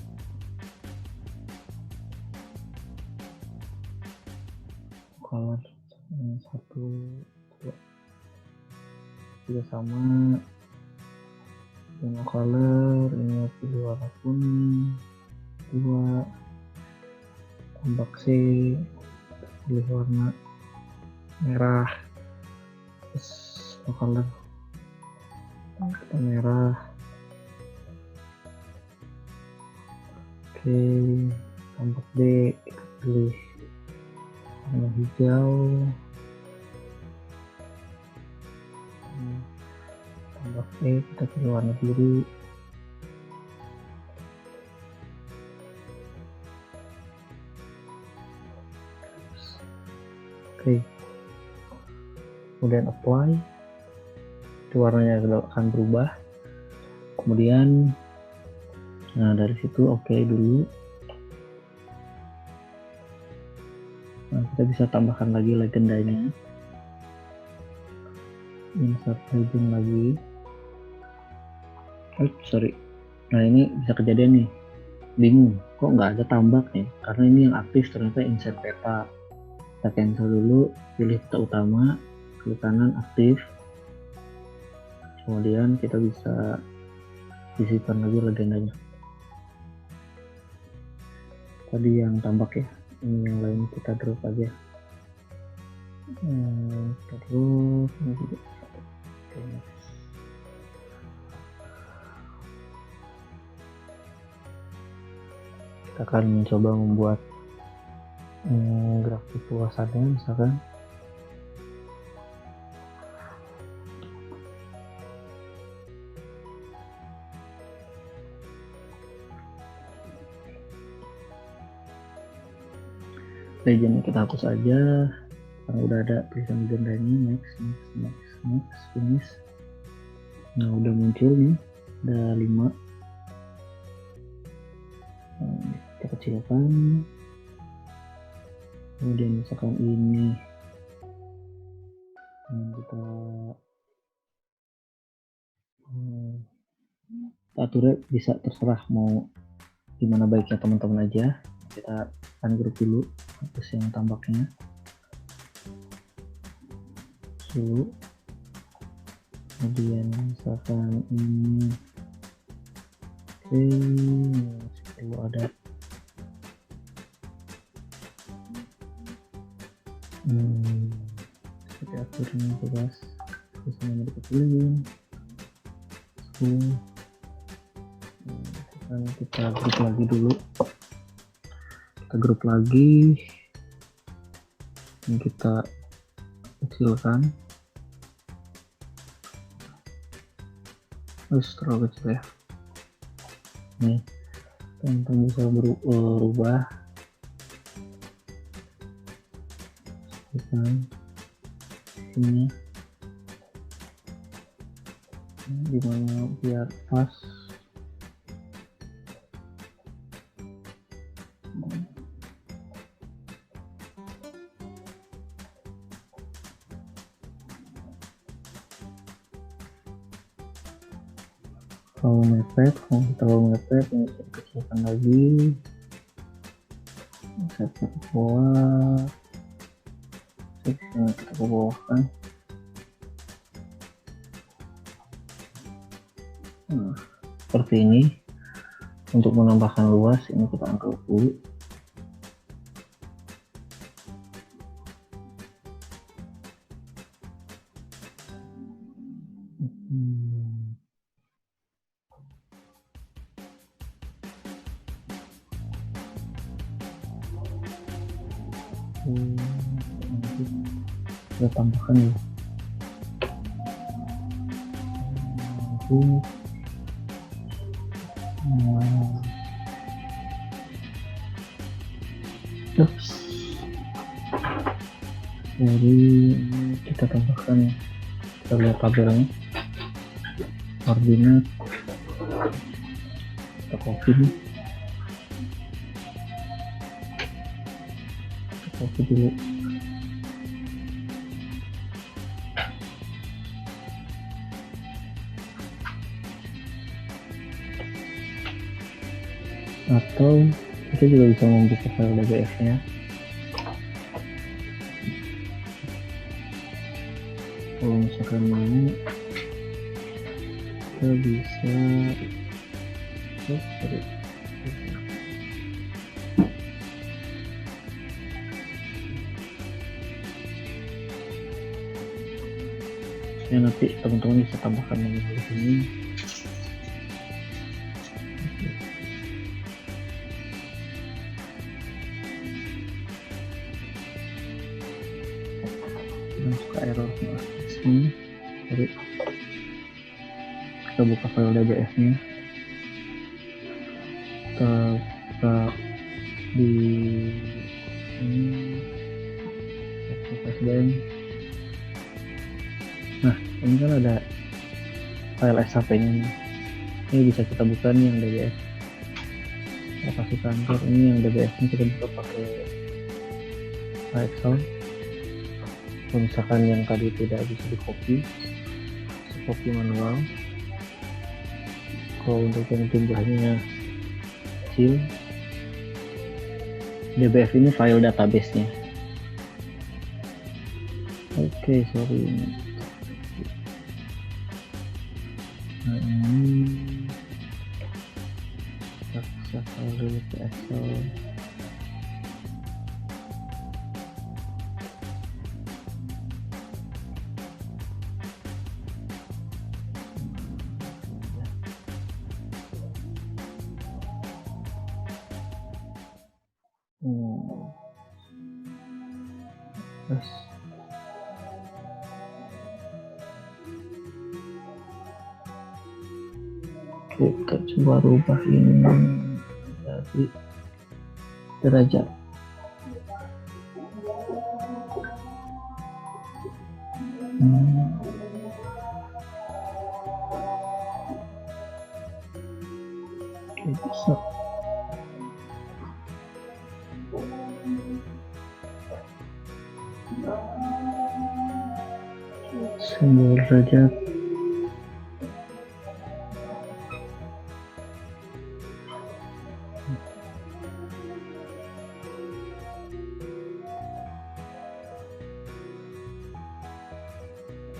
Color 1, 2, 3 sama. Ini color, ini pilih warna kuning. 2, tambah C, pilih warna merah. Terus color kita merah. Oke, tambah D, kita pilih warna hijau. Tambah E, kita pilih warna biru. Oke, kemudian apply, itu warnanya akan berubah. Kemudian nah dari situ oke dulu. Nah, kita bisa tambahkan lagi legendanya, insert legend lagi. Sorry, nah ini bisa kejadian nih, bingung kok nggak ada tambak nih, karena ini yang aktif ternyata insert peta. Kita cancel dulu, pilih peta utama, klik kanan aktif, kemudian kita bisa sisipkan lagi legendanya. Tadi yang tambak ya, ini yang lain kita drop aja. Kita drop ini juga. Oke, next. Kita akan mencoba membuat grafik luasannya misalkan. Legendnya kita hapus aja karena udah ada tulisan legendanya. Next, finish. Nah udah muncul nih, ada 5. Kita kecilkan. Kemudian misalkan ini kita aturnya bisa terserah mau gimana baiknya teman-teman aja. Kita ungroup dulu, hapus yang tambaknya dulu. Kemudian misalkan ini masih perlu ada seperti aturnya bebas, terus ini dikecilin. Kita grup lagi dulu, grup lagi, ini kita kecilkan. Terlalu kecil ya. Nih teman-teman bisa berubah ini dimana biar pas. Kalau mepet ini kita kecilkan lagi, saya ke bawah, kita ke bawah kan. Nah, seperti ini. Untuk menambahkan luas ini kita angkat dulu. Kita tambahkan ya. Jadi kita tambahkan, kita lihat tabelnya, koordinat, kita copy nih, kita copy dulu. atau kita juga bisa membuka file DBF-nya. Kalau misalkan mau, kita bisa ya, nanti teman-teman bisa tambahkan nomor di sini. Suka error ini. Jadi kita buka file DBF-nya, kita buka di ini flashbang. Nah, ini kan ada file SHP-nya nih. Ini bisa kita buka nih yang DBF. Lokasi kantor ini yang DBF-nya kita buka pakai Excel. Kalau misalkan yang tadi tidak bisa di copy manual. Kalau untuk yang jumlahnya kecil, DBF ini file database-nya. Oke, sorry. Nah, ini kita bisa file dulu ke Excel. Terus kita coba rubah ini jadi derajat. Oke, bisa. Simbol derajat.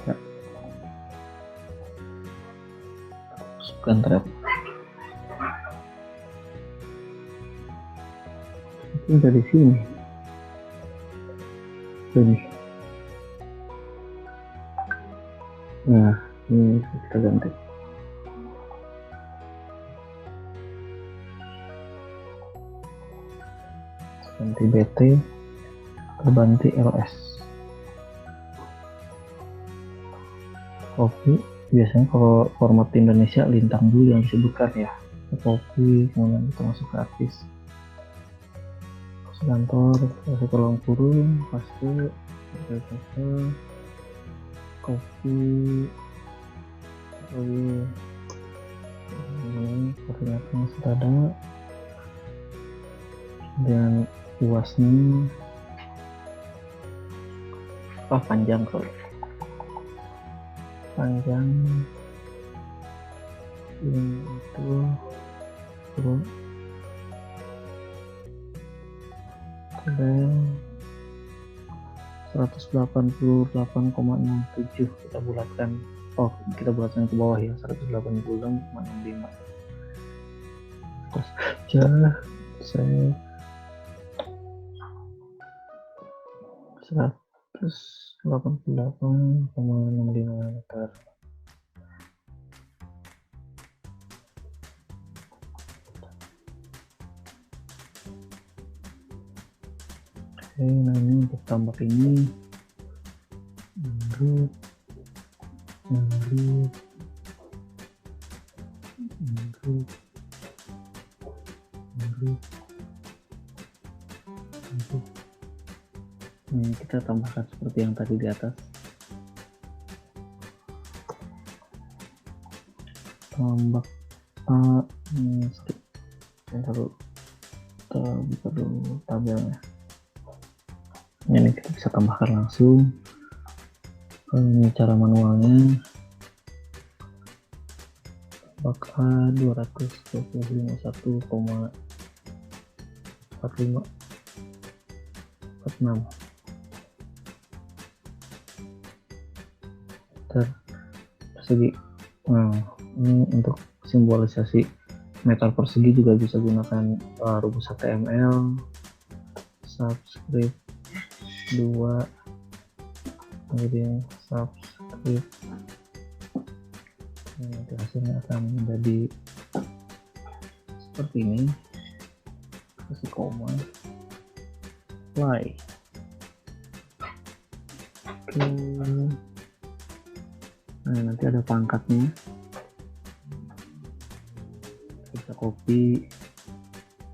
Ya. Masukkan tab. Ini dari sini. Ini. Nah, ini kita ganti. Ganti BT, ganti LS. Copy. Biasanya kalau format Indonesia lintang dulu yang disebutkan ya. Copy, kemudian kita masuk ke artis. Kantor, kasih kolom kurung, paste, copy, ini koordinatnya sudah ada, dan luasnya panjang kalau panjang ini itu turun dan 188,67 kita bulatkan. Oh, kita bulatkan ke bawah ya, 186,65. Terus saya 188,65 meter. Oke, nah ini untuk tambah ini grup ini kita tambahkan seperti yang tadi di atas. Tambah ini sedikit. Kita buka dulu tabelnya. Ini kita bisa tambahkan langsung. Ini cara manualnya. Apakah 221,1 45 46 meter persegi. Nah, ini untuk simbolisasi meter persegi juga bisa gunakan rumus HTML, subscript 2, kemudian subscript. Nanti hasilnya akan menjadi seperti ini, kasih koma, apply. Nah, nanti ada pangkatnya, kita copy,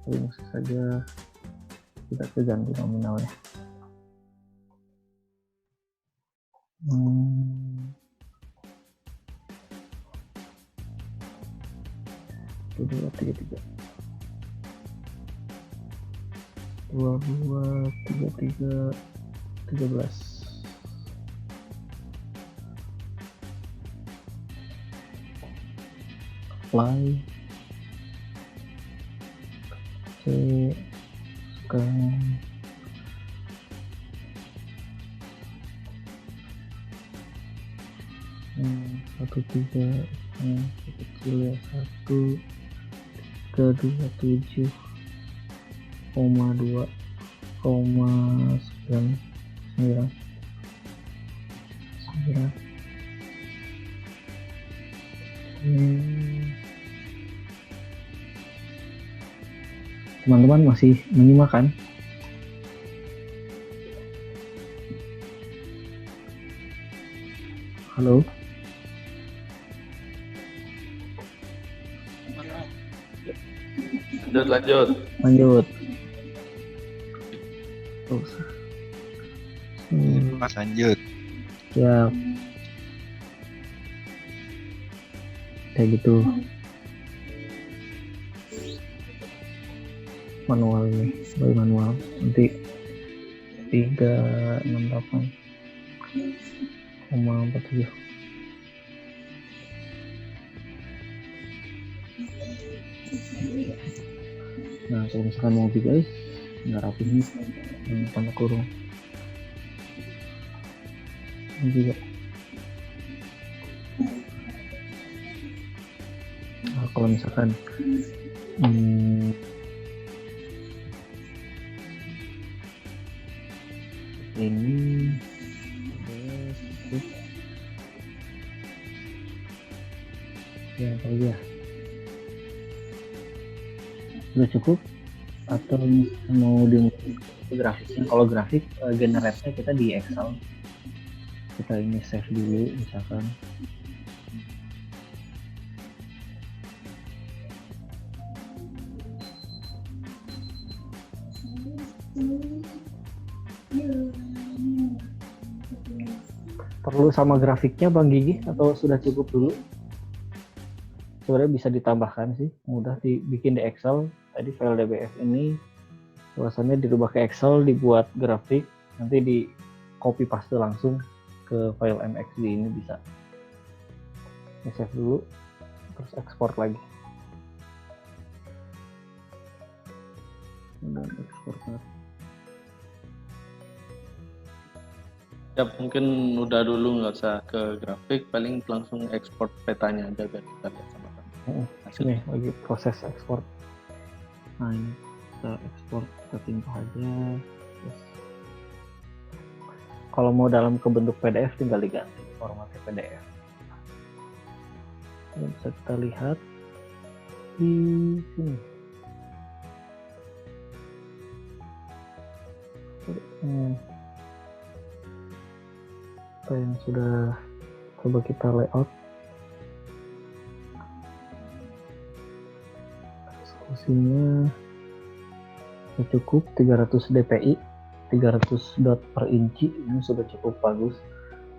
langsung saja kita ganti nominalnya. Dua tiga tiga 13 apply. Oke, sekarang satu tiga kecil ya, 1,327,2,9 teman-teman masih menyimak kan? Halo? Lanjut. Terus. Mas lanjut. Ya. Kayak gitu. Manual ini, by manual. Nanti 368,47. Nah, kalau misalkan mau guys, nggak rapi nih, tanda kurung. Ini juga. Nah, kalau misalkan ini ya aja udah cukup, atau mau di grafiknya. Kalau grafik generate-nya kita di Excel, kita ini save dulu misalkan. Perlu sama grafiknya Bang Gigi atau sudah cukup dulu? Sebenarnya bisa ditambahkan sih, mudah dibikin di Excel. Tadi file DBF ini tulisannya dirubah ke Excel, dibuat grafik, nanti di copy paste langsung ke file MXD ini bisa. Ini save dulu, terus export lagi. Dan export lagi. Ya mungkin udah dulu, nggak usah ke grafik, paling langsung ekspor petanya aja biar kita lihat sama-sama. Ini lagi proses ekspor. Nah ini kita ekspor, kita timpah aja. Yes. Kalau mau dalam ke bentuk PDF tinggal diganti formatnya PDF. Ini bisa kita lihat di sini. Apa yang sudah coba kita layout. Resolusinya cukup 300 dpi, 300 dot per inci, ini sudah cukup bagus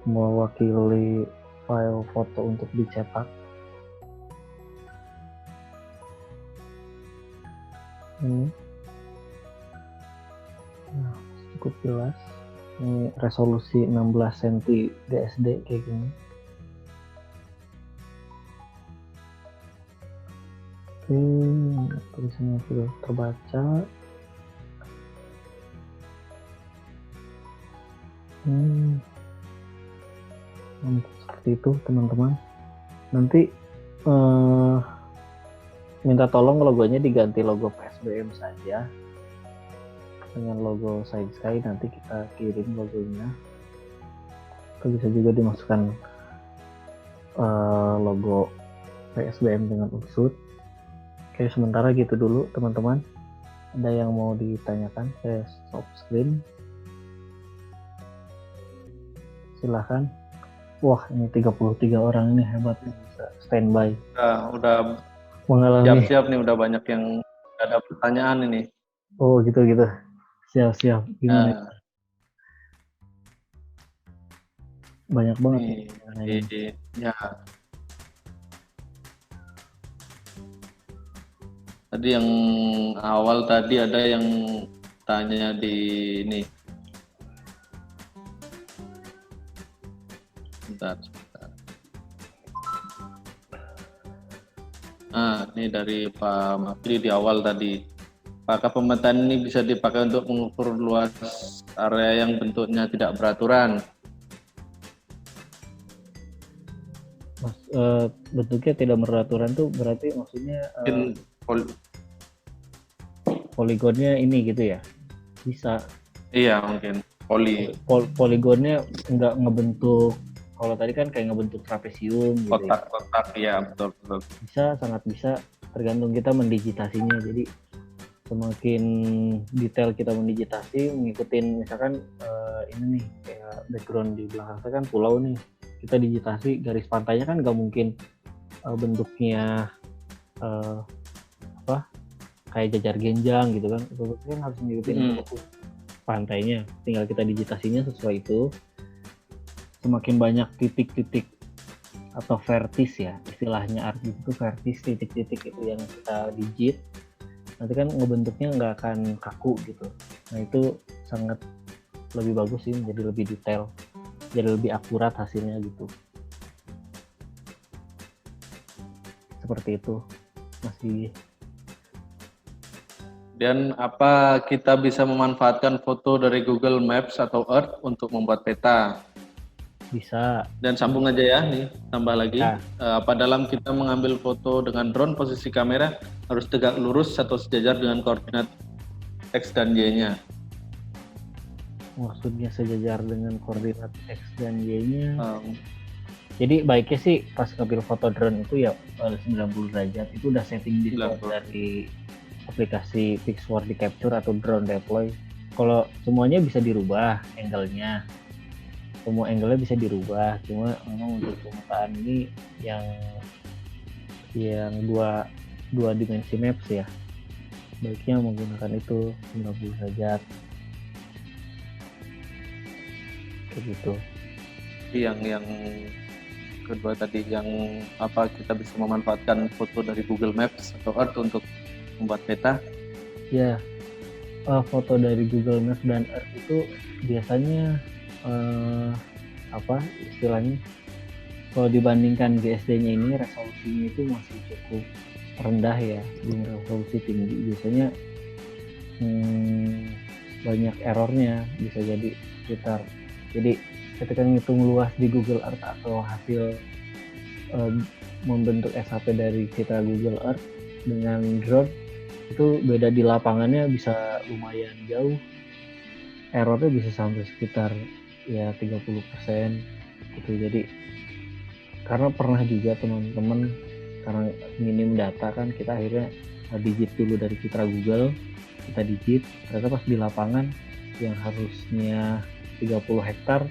mewakili file foto untuk dicetak. Ini nah, cukup jelas. Ini resolusi 16 cm DSD kayak gini. Oke, tulisannya sudah terbaca. Seperti itu teman-teman. Nanti eh, minta tolong logonya diganti logo PSBM saja dengan logo Science Sky. Nanti kita kirim logonya. Atau bisa juga dimasukkan logo PSBM dengan unsur. Oke, sementara gitu dulu teman-teman. Ada yang mau ditanyakan? Saya stop screen. Silahkan. Wah, ini 33 orang ini hebat nih, bisa standby. Udah Mengalami. siap-siap nih, udah banyak yang ada pertanyaan ini. Oh, gitu-gitu. Siap-siap. Gimana? Banyak banget nih. Ya. Tadi yang awal tadi ada yang tanya di ini. Bentar. Ini dari Pak Mafli di awal tadi. Apakah pemetaan ini bisa dipakai untuk mengukur luas area yang bentuknya tidak beraturan? Bentuknya tidak beraturan tuh berarti maksudnya poligonnya ini gitu ya? Bisa. Iya, mungkin poligonnya nggak ngebentuk. Kalau tadi kan kayak ngebentuk trapesium gitu. Kotak-kotak ya, betul. Bisa, sangat bisa. Tergantung kita mendigitasinya. Jadi semakin detail kita mendigitasi, ngikutin misalkan ini nih kayak background di belakang saya kan pulau nih. Kita digitasi garis pantainya kan nggak mungkin bentuknya kayak jajar genjang gitu kan. Itu kan harus ngikutin pantainya. Tinggal kita digitasinya sesuai itu. Semakin banyak titik-titik atau vertis ya, istilahnya ArcGIS itu vertis, titik-titik itu yang kita digit, nanti kan ngebentuknya nggak akan kaku gitu. Nah itu sangat lebih bagus sih, jadi lebih detail, jadi lebih akurat hasilnya gitu. Seperti itu, Mas Gigi. Dan apa kita bisa memanfaatkan foto dari Google Maps atau Earth untuk membuat peta? Bisa. Dan sambung aja ya, nih tambah lagi. Apa dalam kita mengambil foto dengan drone, posisi kamera harus tegak lurus atau sejajar dengan koordinat X dan Y-nya? Maksudnya sejajar dengan koordinat X dan Y-nya? Jadi baiknya sih pas ngambil foto drone itu ya 90 derajat. Itu udah setting default dari aplikasi Pixworthy Capture atau Drone Deploy. Kalau semuanya bisa dirubah angle-nya. Semua angle-nya bisa dirubah, cuma memang untuk pemetaan ini yang dua dimensi maps ya, baiknya menggunakan itu 90 derajat kayak gitu. Yang kedua tadi yang apa kita bisa memanfaatkan foto dari Google Maps atau Earth untuk membuat peta? Ya, foto dari Google Maps dan Earth itu biasanya istilahnya kalau dibandingkan GSD-nya ini resolusinya itu masih cukup rendah ya, belum resolusi tinggi. Biasanya banyak errornya, bisa jadi sekitar. Jadi ketika ngitung luas di Google Earth atau hasil membentuk SHP dari kita Google Earth dengan drone itu beda di lapangannya bisa lumayan jauh. Errornya bisa sampai sekitar ya 30% gitu. Jadi karena pernah juga teman-teman karena minim data kan kita akhirnya digit dulu dari citra Google, kita digit, ternyata pas di lapangan yang harusnya 30 hektar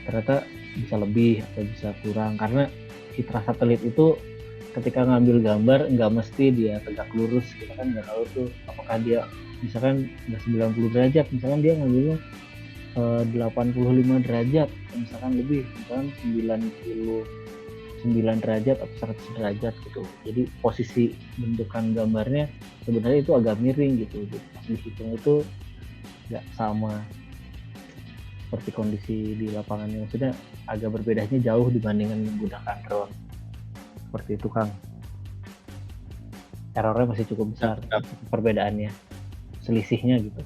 ternyata bisa lebih atau bisa kurang, karena citra satelit itu ketika ngambil gambar nggak mesti dia tegak lurus, kita kan nggak tahu tuh apakah dia misalkan nggak 90 derajat, misalkan dia ngambilnya 85 derajat, misalkan lebih, misalkan 99 derajat atau 100 derajat gitu. Jadi posisi bentukan gambarnya sebenarnya itu agak miring gitu. Jadi pas dihitung itu nggak sama seperti kondisi di lapangan, yang sudah agak berbedanya jauh dibandingkan menggunakan drone. Seperti itu Kang. Errornya masih cukup besar perbedaannya, selisihnya gitu.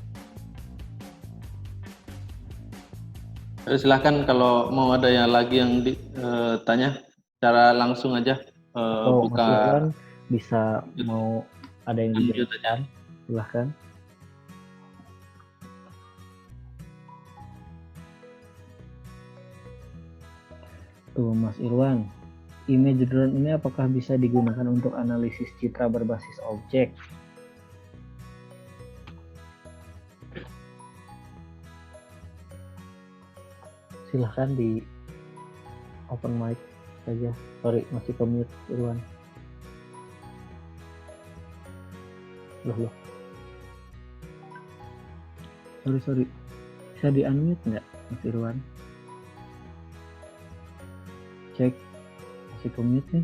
Silahkan kalau mau ada yang lagi yang ditanya, cara langsung aja Atau Mas buka Irwan bisa mau ada yang unmute aja. dijelaskan, silahkan. Tuh Mas Irwan, image drone ini apakah bisa digunakan untuk analisis citra berbasis objek? Silahkan di open mic saja. Sorry, masih ke mute Irwan. Loh. Sorry. Bisa di unmute nggak Mas Irwan? Cek. Masih ke mute nih.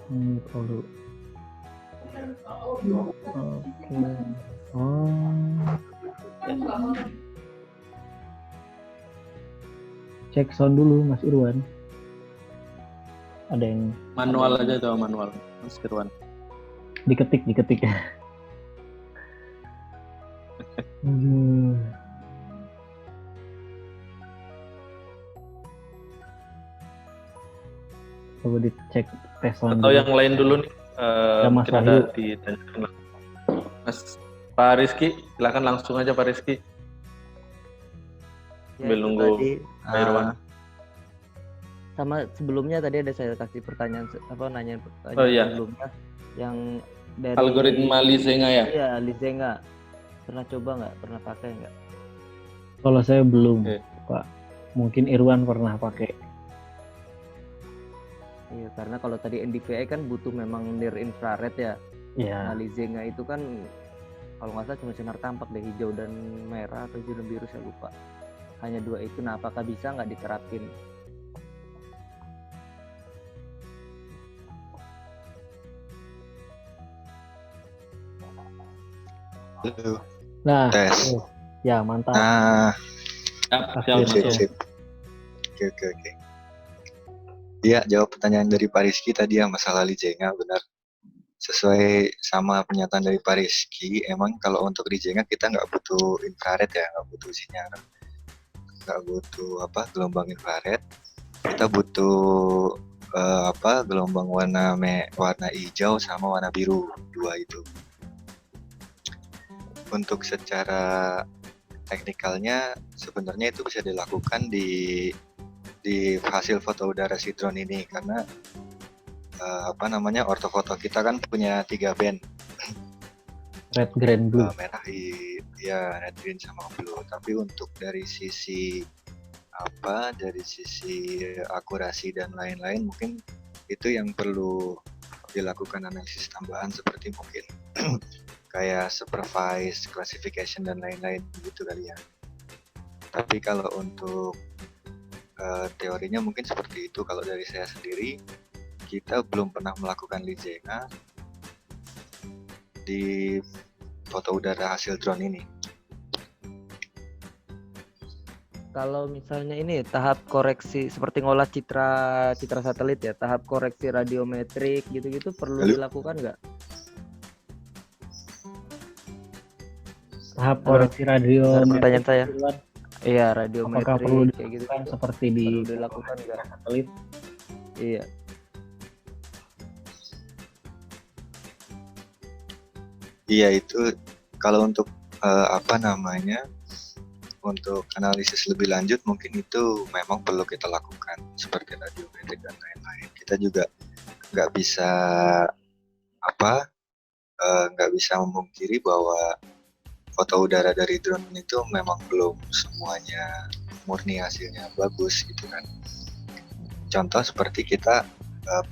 Mute dulu. Oke. Cek sound dulu Mas Irwan. Ada yang manual aja tuh, manual Mas Irwan. Diketik. Coba dicek tes sound atau dulu. yang lain dulu nih, Mas mungkin ada ditanyakan. Mas Pak Rizky, silakan langsung aja Pak Rizky. Sambil nunggu Pak Irwan. Sama sebelumnya tadi ada saya kasih pertanyaan sebelumnya yang dari algoritma Lizenga ya? Iya, Lizenga. Pernah coba nggak? Pernah pakai nggak? Kalau saya belum, Pak. Mungkin Irwan pernah pakai. Iya, karena kalau tadi NDVI kan butuh memang near infrared ya. Iya. Nah, Lizenga itu kan kalau nggak salah cuma sinar tampak deh, hijau dan merah atau hijau dan biru, saya lupa. Hanya dua itu. Nah, apakah bisa nggak diterapin? Nah, tes. Ya mantap. Nah, sip. Oke. Iya, jawab pertanyaan dari Pak Rizky tadi ya, masalah Lizenga, benar. Sesuai sama pernyataan dari Pak Rizky, emang kalau untuk Lizenga kita nggak butuh infrared ya, nggak butuh sinyal, nggak butuh gelombang infrared. Kita butuh gelombang warna hijau sama warna biru, dua itu. Untuk secara teknikalnya sebenarnya itu bisa dilakukan di hasil foto udara si drone ini, karena ortofoto kita kan punya 3 band, red, green, blue. Merah, red, green sama blue. Tapi untuk dari sisi akurasi dan lain-lain, mungkin itu yang perlu dilakukan analisis tambahan seperti mungkin kayak supervised classification dan lain-lain gitu kali ya. Tapi kalau untuk teorinya mungkin seperti itu. Kalau dari saya sendiri, kita belum pernah melakukan Lizenga di foto udara hasil drone ini. Kalau misalnya ini tahap koreksi seperti ngolah citra satelit ya, tahap koreksi radiometrik gitu-gitu perlu dilakukan nggak? Tahap koreksi radio. Pertanyaan saya. Iya, radiometrik. Apakah perlu kayak gitu kan seperti di dilakukan nggak? Satelit? Iya. Iya, itu kalau untuk untuk analisis lebih lanjut mungkin itu memang perlu kita lakukan seperti radiometrik dan lain-lain. Kita juga nggak bisa memungkiri bahwa foto udara dari drone itu memang belum semuanya murni hasilnya bagus gitu kan. Contoh seperti kita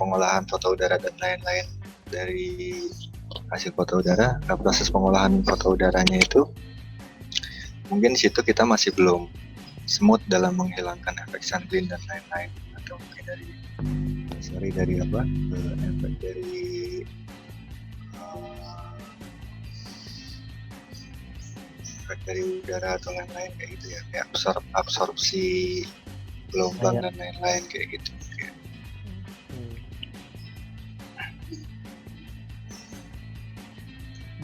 pengolahan foto udara dan lain-lain dari hasil foto udara, proses pengolahan foto udaranya itu mungkin di situ kita masih belum smooth dalam menghilangkan efek sunglint dan lain-lain, atau mungkin efek dari udara atau lain-lain kayak gitu ya, kayak absorpsi gelombang dan lain-lain kayak gitu.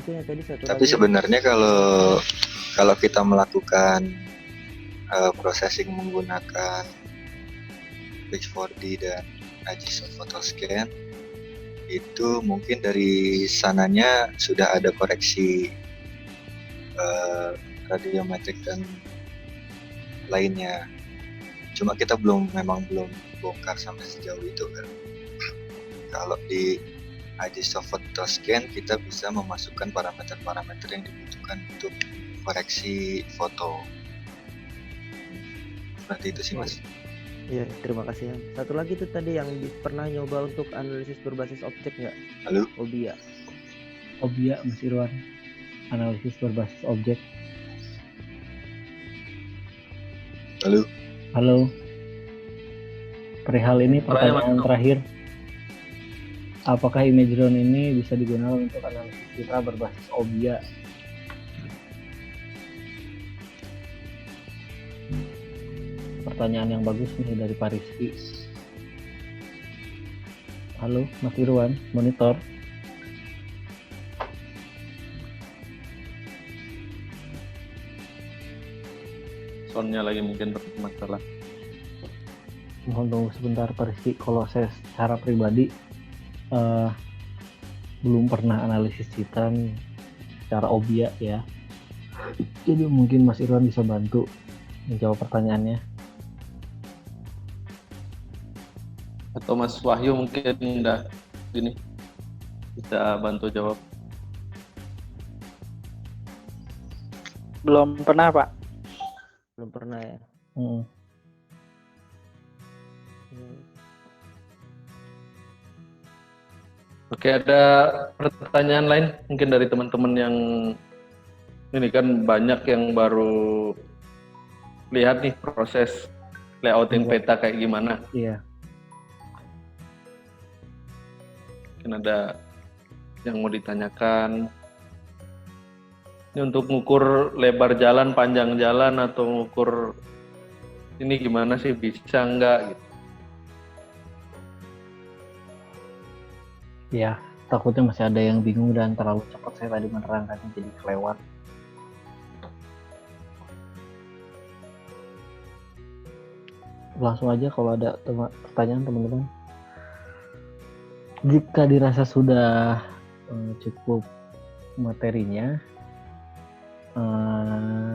Mungkin tadi tapi sebenarnya kalau kita melakukan processing menggunakan Pix4D dan Agisoft Photoscan, itu mungkin dari sananya sudah ada koreksi radiometrik dan lainnya. Cuma kita memang belum bongkar sampai sejauh itu kan. Kalau di Agisoft Photoscan kita bisa memasukkan parameter-parameter yang dibutuhkan untuk koreksi foto. Seperti itu sih Mas. Iya, terima kasih. Satu lagi tuh tadi yang pernah nyoba untuk analisis berbasis objek nggak? Halo? Obia. Obia Mas Irwan, analisis berbasis objek. Halo? Halo. Perihal ini pertanyaan terakhir. Apakah image drone ini bisa digunakan untuk analisis citra berbasis Obia? Pertanyaan yang bagus nih dari Pak Rizky. Halo Mas Irwan, monitor. Soundnya lagi mungkin bermasalah. Mohon tunggu sebentar Pak Rizky. Kalau saya secara pribadi belum pernah analisis citra secara Obia ya. Jadi mungkin Mas Irwan bisa bantu menjawab pertanyaannya. Atau Mas Wahyu mungkin udah gini bisa bantu jawab. Belum pernah Pak. Belum pernah ya. Oke, ada pertanyaan lain mungkin dari teman-teman yang ini kan banyak yang baru lihat nih proses layouting peta kayak gimana. Iya. Mungkin ada yang mau ditanyakan. Ini untuk ngukur lebar jalan, panjang jalan, atau ngukur ini gimana sih, bisa nggak gitu. Ya, takutnya masih ada yang bingung dan terlalu cepat saya tadi menerangkannya jadi kelewat. Langsung aja kalau ada pertanyaan teman-teman. Jika dirasa sudah cukup materinya,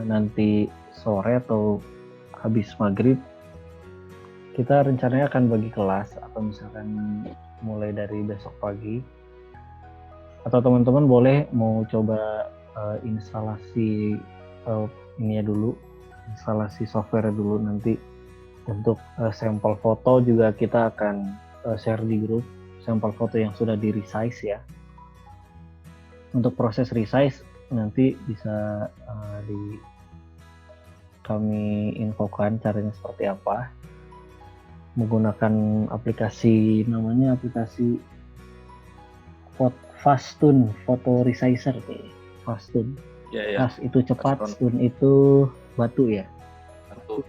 nanti sore atau habis maghrib kita rencananya akan bagi kelas, atau misalkan mulai dari besok pagi, atau teman-teman boleh mau coba instalasi ini dulu, instalasi software dulu. Nanti untuk sampel foto juga kita akan share di grup sampel foto yang sudah di resize ya. Untuk proses resize nanti bisa kami infokan caranya seperti apa, menggunakan aplikasi, namanya aplikasi Fastun Photo Resizer nih. Fastun. Ya. Fast itu cepat, Stun itu batu ya. Batu.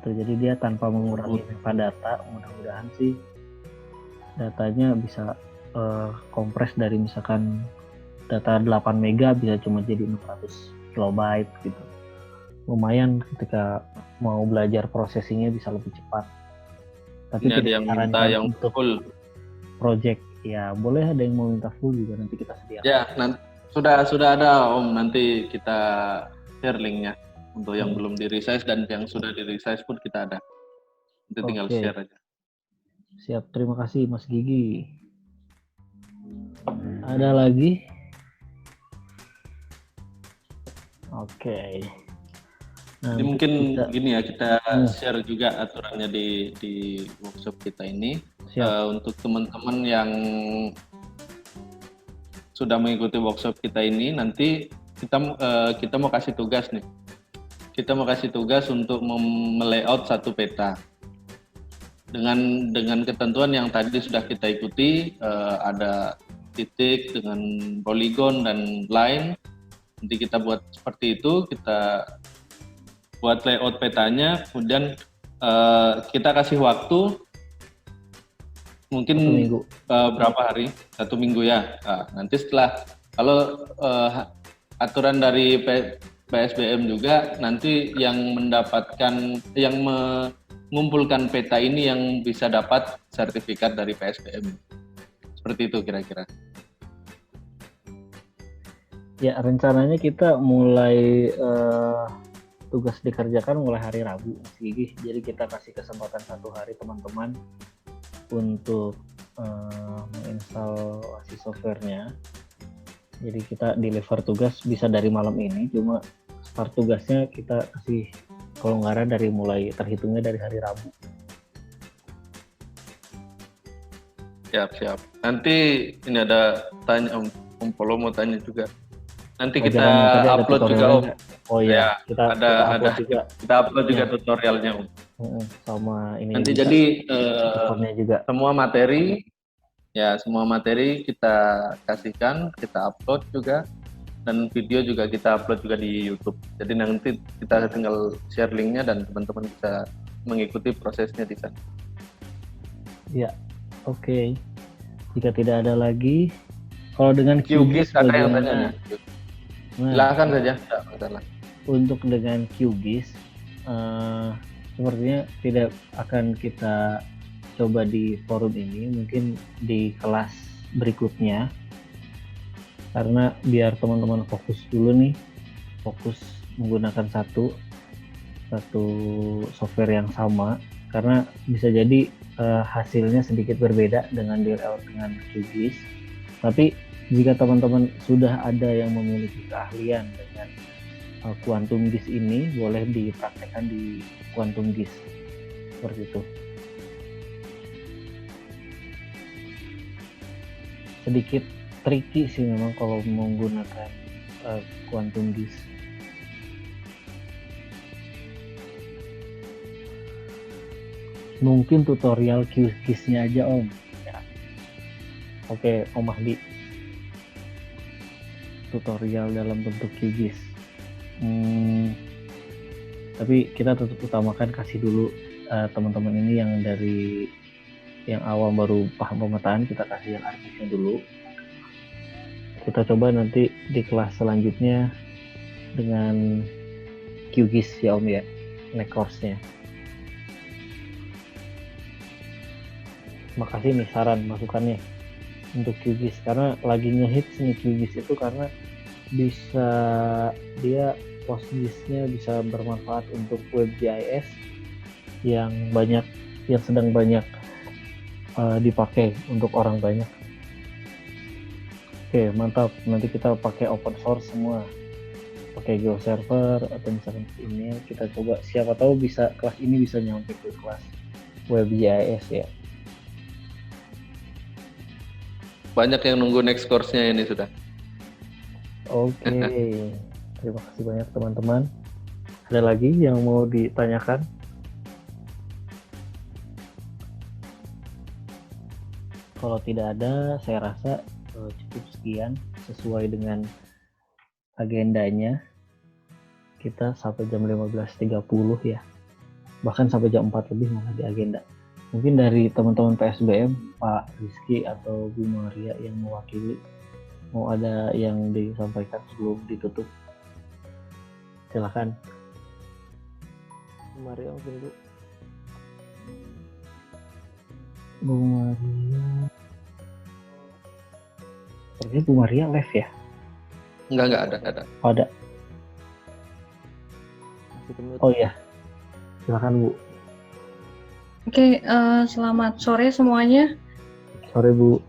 Jadi dia tanpa mengurangi metadata, mudah-mudahan sih datanya bisa kompres dari misalkan data 8 mega bisa cuma jadi 600 kilobyte gitu. Lumayan ketika mau belajar processingnya bisa lebih cepat. Tapi ini ada yang minta yang untuk full project ya, boleh ada yang mau minta full juga, nanti kita sediakan. ya. Sudah ada Om, nanti kita share linknya untuk yang belum di resize, dan yang sudah di resize pun kita ada, nanti tinggal share aja. Siap, terima kasih Mas Gigi. Ada lagi? Oke. Jadi mungkin gini ya, kita share juga aturannya di workshop kita ini. Untuk teman-teman yang sudah mengikuti workshop kita ini, nanti kita mau kasih tugas nih. Kita mau kasih tugas untuk melayout satu peta dengan ketentuan yang tadi sudah kita ikuti, ada titik dengan poligon dan line. Nanti kita buat seperti itu, kita buat layout petanya, kemudian kita kasih waktu mungkin berapa hari, 1 minggu ya. Nah, nanti setelah, kalau aturan dari PSBM juga nanti yang mendapatkan, yang mengumpulkan peta ini yang bisa dapat sertifikat dari PSBM. Seperti itu kira-kira. Ya, rencananya kita mulai tugas dikerjakan mulai hari Rabu, Mas Gigi. Jadi kita kasih kesempatan 1 hari teman-teman untuk menginstalasi softwarenya. Jadi kita deliver tugas bisa dari malam ini, cuma start tugasnya kita kasih kelonggaran dari mulai terhitungnya dari hari Rabu. Siap. Nanti ini ada tanya Om Polo mau tanya juga. Nanti Oh, kita jangan, tadi ada upload juga tutorialnya Om. nggak? Oh iya, Ya, kita upload juga kita upload juga tutorialnya Om. sama ini. Nanti juga, jadi tutornya juga. semua materi kita kasihkan, kita upload juga, dan video juga kita upload juga di YouTube. Jadi nanti kita tinggal share linknya dan teman-teman bisa mengikuti prosesnya di sana. Ya, oke. Jika tidak ada lagi, kalau dengan QGIS ada yang bagaimana? tanya nih. Nah, Silakan saja, tidak masalah. untuk dengan QGIS, sepertinya tidak akan kita coba di forum ini, mungkin di kelas berikutnya, karena biar teman-teman fokus dulu nih, fokus menggunakan satu software yang sama, karena bisa jadi hasilnya sedikit berbeda dengan di layout dengan QGIS. Tapi jika teman-teman sudah ada yang memiliki keahlian dengan Quantum GIS ini, boleh dipraktekkan di Quantum GIS seperti itu. Sedikit tricky sih memang kalau menggunakan Quantum GIS. Mungkin tutorial QGIS-nya aja Om. Ya. Oke, Om Mahdi. Tutorial dalam bentuk QGIS. Tapi kita tetap utamakan kasih dulu teman-teman ini yang dari yang awam baru paham pemetaan, kita kasih yang artisnya dulu. Kita coba nanti di kelas selanjutnya dengan QGIS ya Om ya, next course-nya. Makasih nih saran masukannya untuk QGIS, karena lagi ngehits nih QGIS itu karena bisa dia PostGIS-nya bisa bermanfaat untuk WebGIS yang sedang banyak dipakai untuk orang banyak. Oke, mantap. Nanti kita pakai open source semua, pakai GeoServer atau misalkan ini kita coba, siapa tahu bisa kelas ini bisa nyampe ke kelas WebGIS ya. Banyak yang nunggu next course-nya ini sudah. Oke, terima kasih banyak teman-teman. Ada lagi yang mau ditanyakan? Kalau tidak ada, saya rasa cukup sekian sesuai dengan agendanya. Kita sampai jam 15.30 ya. Bahkan sampai jam 4 lebih malah di agenda. Mungkin dari teman-teman PSBM, Pak Rizky atau Bu Maria yang mewakili, mau ada yang disampaikan sebelum ditutup? Silakan. Bu Maria mungkin Bu. Bu Maria. Sepertinya Bu Maria live ya? Enggak ada. Ada. Masih kemute. Oh iya. Silakan Bu. Oke, selamat sore semuanya. Sore Bu.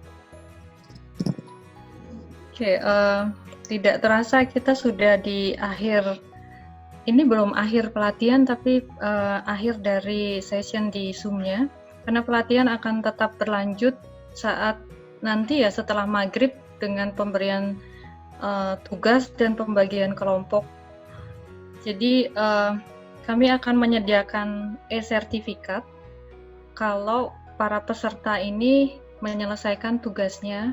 Oke, tidak terasa kita sudah di akhir, ini belum akhir pelatihan tapi akhir dari session di Zoom-nya, karena pelatihan akan tetap berlanjut saat nanti ya setelah maghrib dengan pemberian tugas dan pembagian kelompok. Jadi kami akan menyediakan e-sertifikat kalau para peserta ini menyelesaikan tugasnya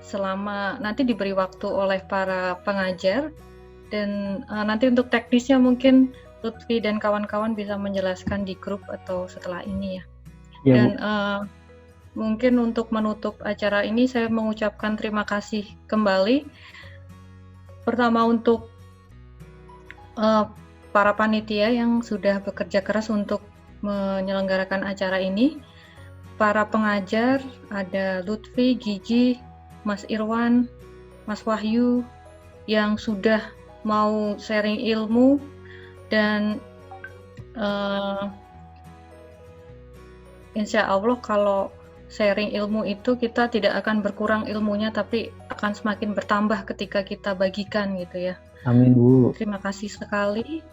selama nanti diberi waktu oleh para pengajar, dan nanti untuk teknisnya mungkin Lutfi dan kawan-kawan bisa menjelaskan di grup atau setelah ini ya. Ya, Dan Bu. mungkin untuk menutup acara ini saya mengucapkan terima kasih kembali. Pertama untuk eh, para panitia yang sudah bekerja keras untuk menyelenggarakan acara ini, para pengajar, ada Lutfi, Gigi, Mas Irwan, Mas Wahyu, yang sudah mau sharing ilmu dan eh, insya Allah kalau sharing ilmu itu kita tidak akan berkurang ilmunya tapi akan semakin bertambah ketika kita bagikan gitu ya. Amin Bu. Terima kasih sekali.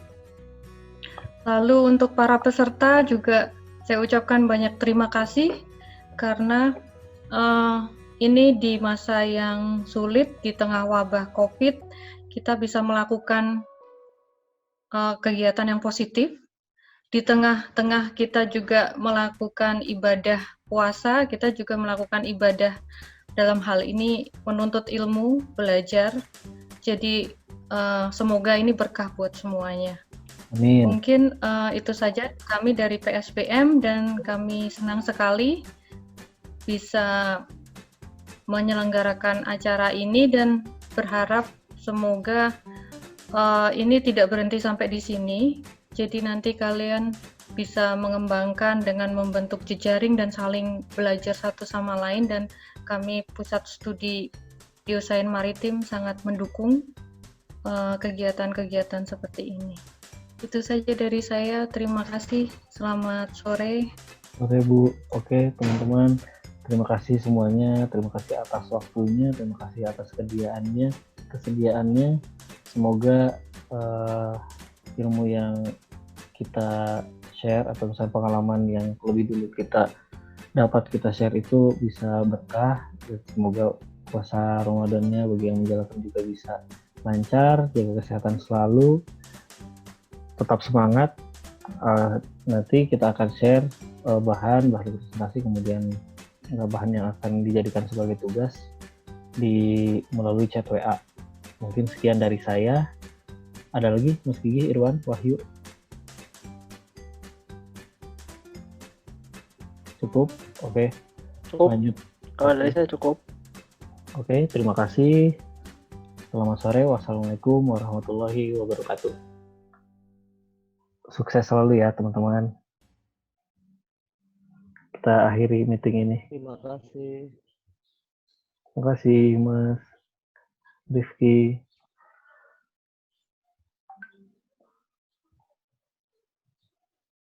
Lalu untuk para peserta juga saya ucapkan banyak terima kasih karena eh, ini di masa yang sulit di tengah wabah COVID kita bisa melakukan kegiatan yang positif. Di tengah-tengah kita juga melakukan ibadah puasa, kita juga melakukan ibadah dalam hal ini menuntut ilmu, belajar. Jadi semoga ini berkah buat semuanya. Amin. Mungkin itu saja kami dari PSBM dan kami senang sekali bisa menyelenggarakan acara ini dan berharap semoga ini tidak berhenti sampai di sini. Jadi nanti kalian bisa mengembangkan dengan membentuk jejaring dan saling belajar satu sama lain dan kami Pusat Studi Biosains Maritim sangat mendukung kegiatan-kegiatan seperti ini. Itu saja dari saya. Terima kasih. Selamat sore. Oke Bu, oke teman-teman. Terima kasih semuanya. Terima kasih atas waktunya. Terima kasih atas kesediaannya. Semoga ilmu yang kita share atau misalnya pengalaman yang lebih dulu kita share itu bisa berkah. Semoga puasa Ramadannya bagi yang menjalankan juga bisa lancar, jaga kesehatan selalu, tetap semangat. Nanti kita akan share bahan presentasi, kemudian bahan yang akan dijadikan sebagai tugas melalui chat WA. Mungkin sekian dari saya. Ada lagi Mas Gigi, Irwan, Wahyu? Cukup? Oke. Cukup. Lanjut. Kalau dari saya cukup. Oke, terima kasih. Selamat sore. Wassalamualaikum warahmatullahi wabarakatuh. Sukses selalu ya teman-teman. Kita akhiri meeting ini. Terima kasih. Terima kasih Mas Rifki.